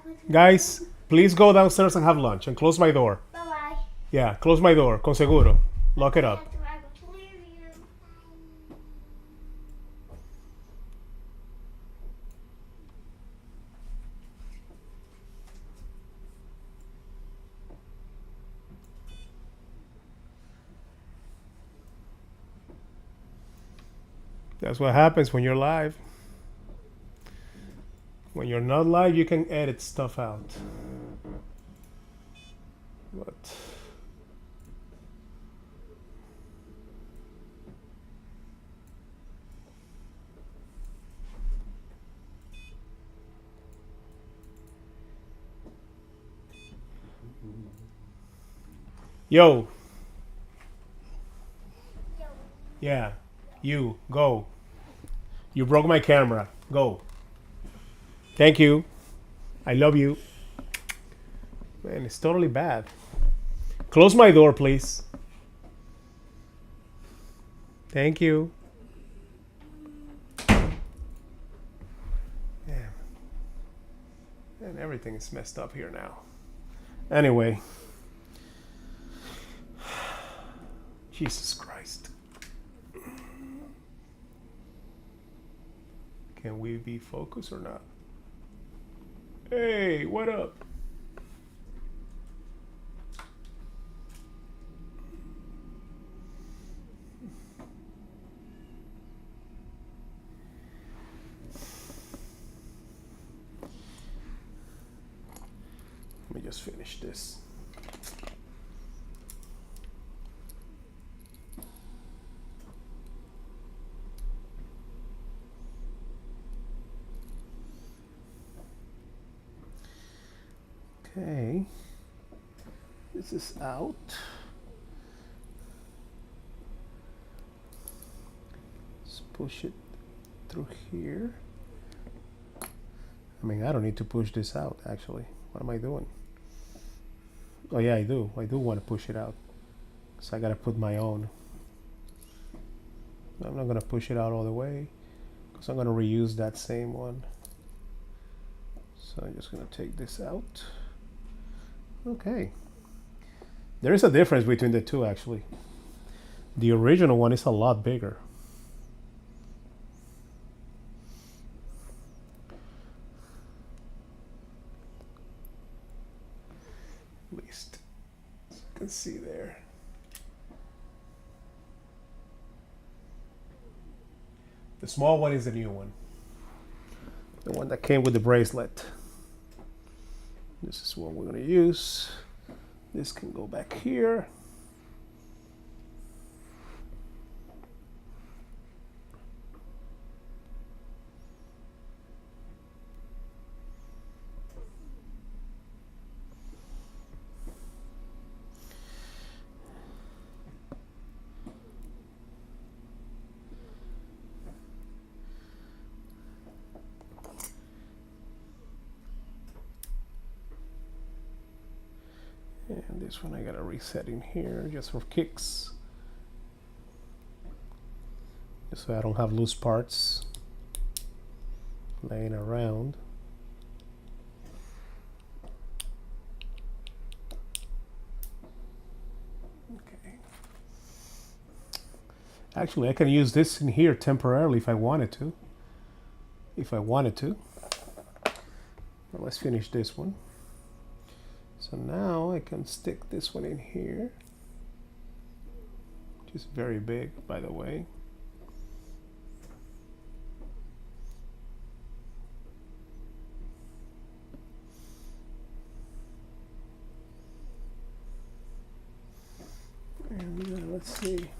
force. Guys, please go downstairs and have lunch and close my door. Bye-bye. Yeah, close my door, con seguro. Lock it up. That's what happens when you're live. When you're not live, you can edit stuff out. But yo, yeah, you go. You broke my camera. Go. Thank you. I love you. Man, it's totally bad. Close my door, please. Thank you. Yeah. And everything is messed up here now. Anyway. Jesus Christ. Can we be focused or not? Hey, what up? Let me just finish this. Okay, this is out. Let's push it through here. I mean, I don't need to push this out, actually. What am I doing? Oh yeah, I do. I do want to push it out. So I gotta put my own. I'm not gonna push it out all the way, because I'm gonna reuse that same one. So I'm just gonna take this out. Okay. There is a difference between the two, actually. The original one is a lot bigger. At least as you can see there. The small one is the new one. The one that came with the bracelet. This is what we're going to use. This can go back here. And this one I gotta reset in here just for kicks. Just so I don't have loose parts laying around. Okay. Actually, I can use this in here temporarily if I wanted to. Well, let's finish this one. So now I can stick this one in here, which is very big, by the way. And let's see.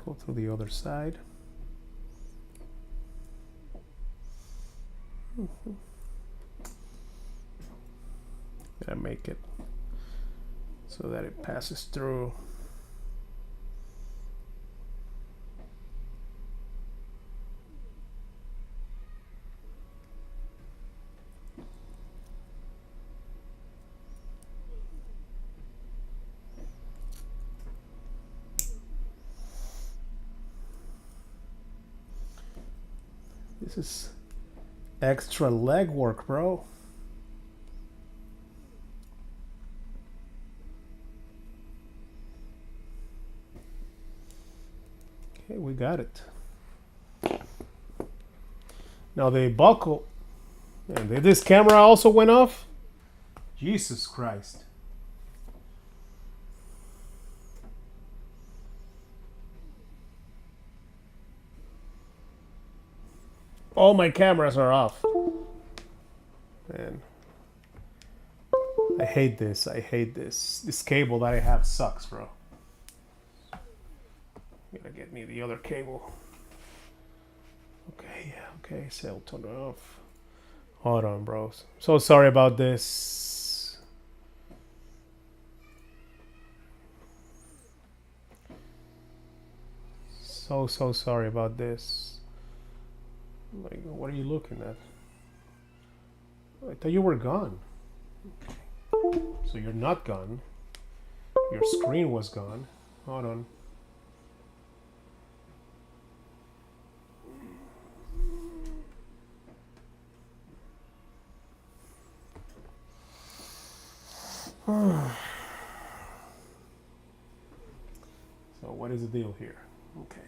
Go through the other side. And make it so that it passes through. This is extra leg work, bro. Okay, we got it. Now the buckle. And this camera also went off? Jesus Christ. All my cameras are off. Man. I hate this. I hate this. This cable that I have sucks, bro. Gotta get me the other cable. Okay, yeah, okay. Cell turned off. Hold on, bro. So sorry about this. So sorry about this. Like, what are you looking at? I thought you were gone. So you're not gone. Your screen was gone. Hold on. So what is the deal here? Okay.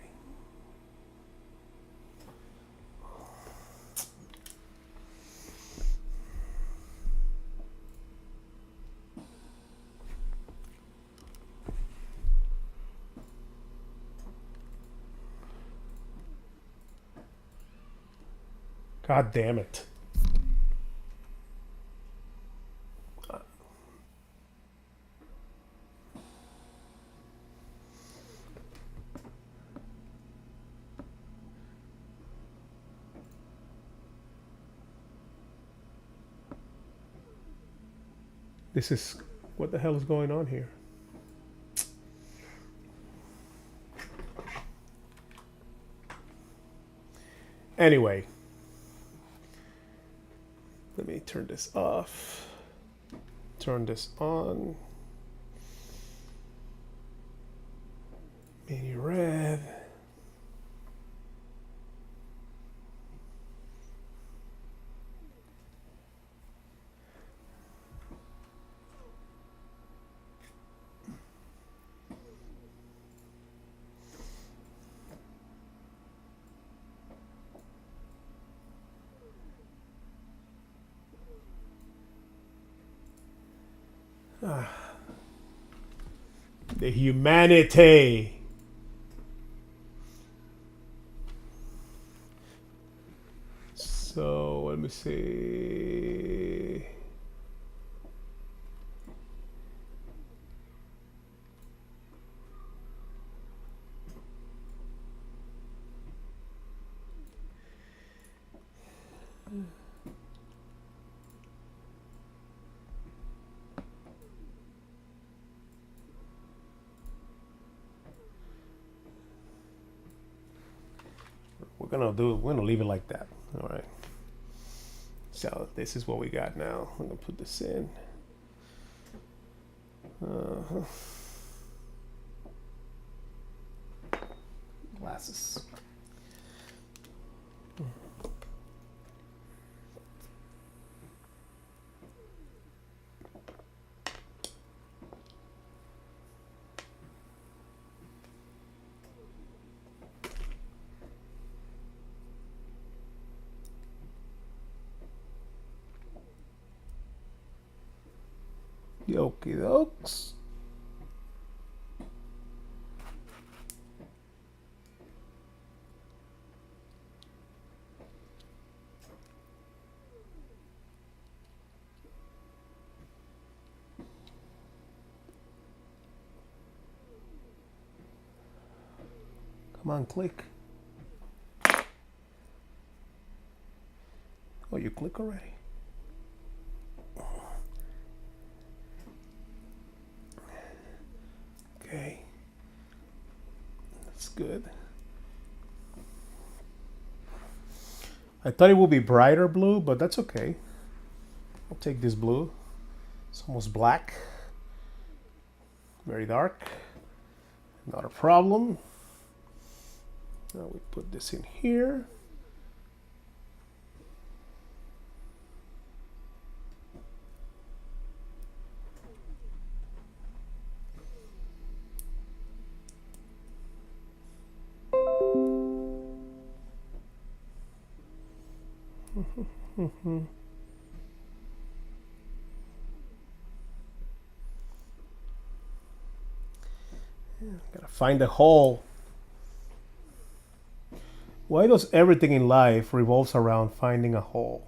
God damn it. This is... What the hell is going on here? Anyway. Let me turn this off. Turn this on. Mini red. The humanity. So let me see. We're gonna leave it like that. All right. So this is what we got now. I'm gonna put this in. Glasses. Okie dokes. Come on, click. Oh, you click already? Okay. That's good. I thought it would be brighter blue, but that's okay. I'll take this blue. It's almost black. Very dark. Not a problem. Now we put this in here. Gotta find a hole. Why does everything in life revolves around finding a hole?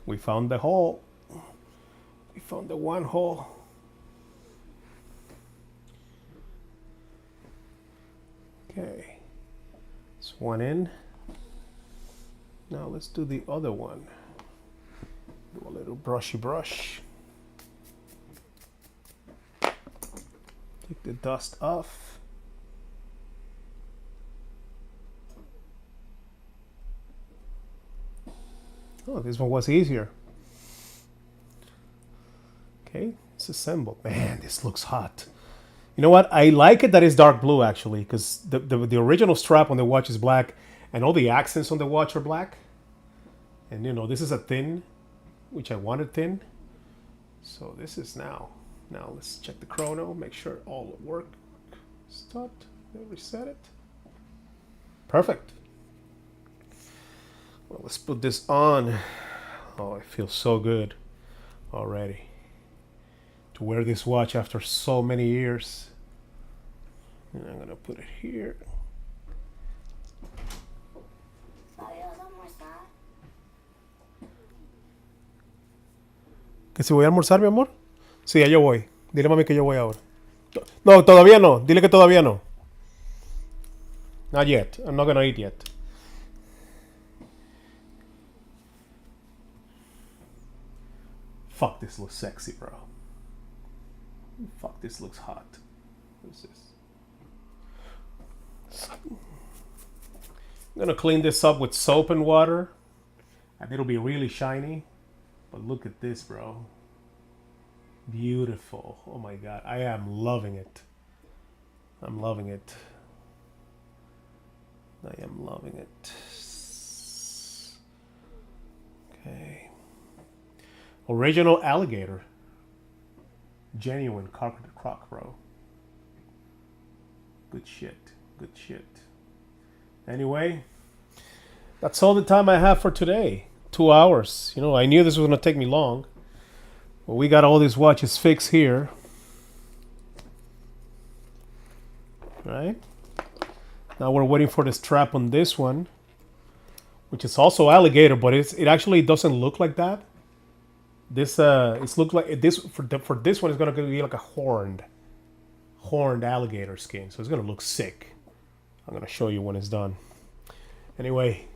We found the hole. We found the one hole. Okay. It's one in. Now let's do the other one. Do a little brushy brush. Take the dust off. Oh, this one was easier. Okay, it's assembled. Man, this looks hot. You know what? I like it that it's dark blue actually, because the original strap on the watch is black, and all the accents on the watch are black. And you know, this is a thin, which I wanted thin. So this is now. Now let's check the chrono, make sure all work. Stopped. Reset it. Perfect. Well, let's put this on. Oh, it feels so good already to wear this watch after so many years. And I'm gonna put it here. ¿Que si voy a almorzar, mi amor? Sí, ya yo voy. Dile a mami que yo voy ahora. No, todavía no. Dile que todavía no. Not yet. I'm not gonna eat yet. Fuck, this looks sexy, bro. Fuck, this looks hot. What is this? I'm gonna clean this up with soap and water, and it'll be really shiny. But look at this, bro. Beautiful. Oh my god, I am loving it. I'm loving it. I am loving it. Okay. Original alligator. Genuine croc, bro. Good shit. Good shit. Anyway, that's all the time I have for today. 2 hours. You know, I knew this was going to take me long. Well, we got all these watches fixed here. Right? Now we're waiting for the strap on this one, which is also alligator, but it actually doesn't look like that. This it's look like this for this one is gonna be like a horned alligator skin, so it's gonna look sick. I'm gonna show you when it's done. Anyway,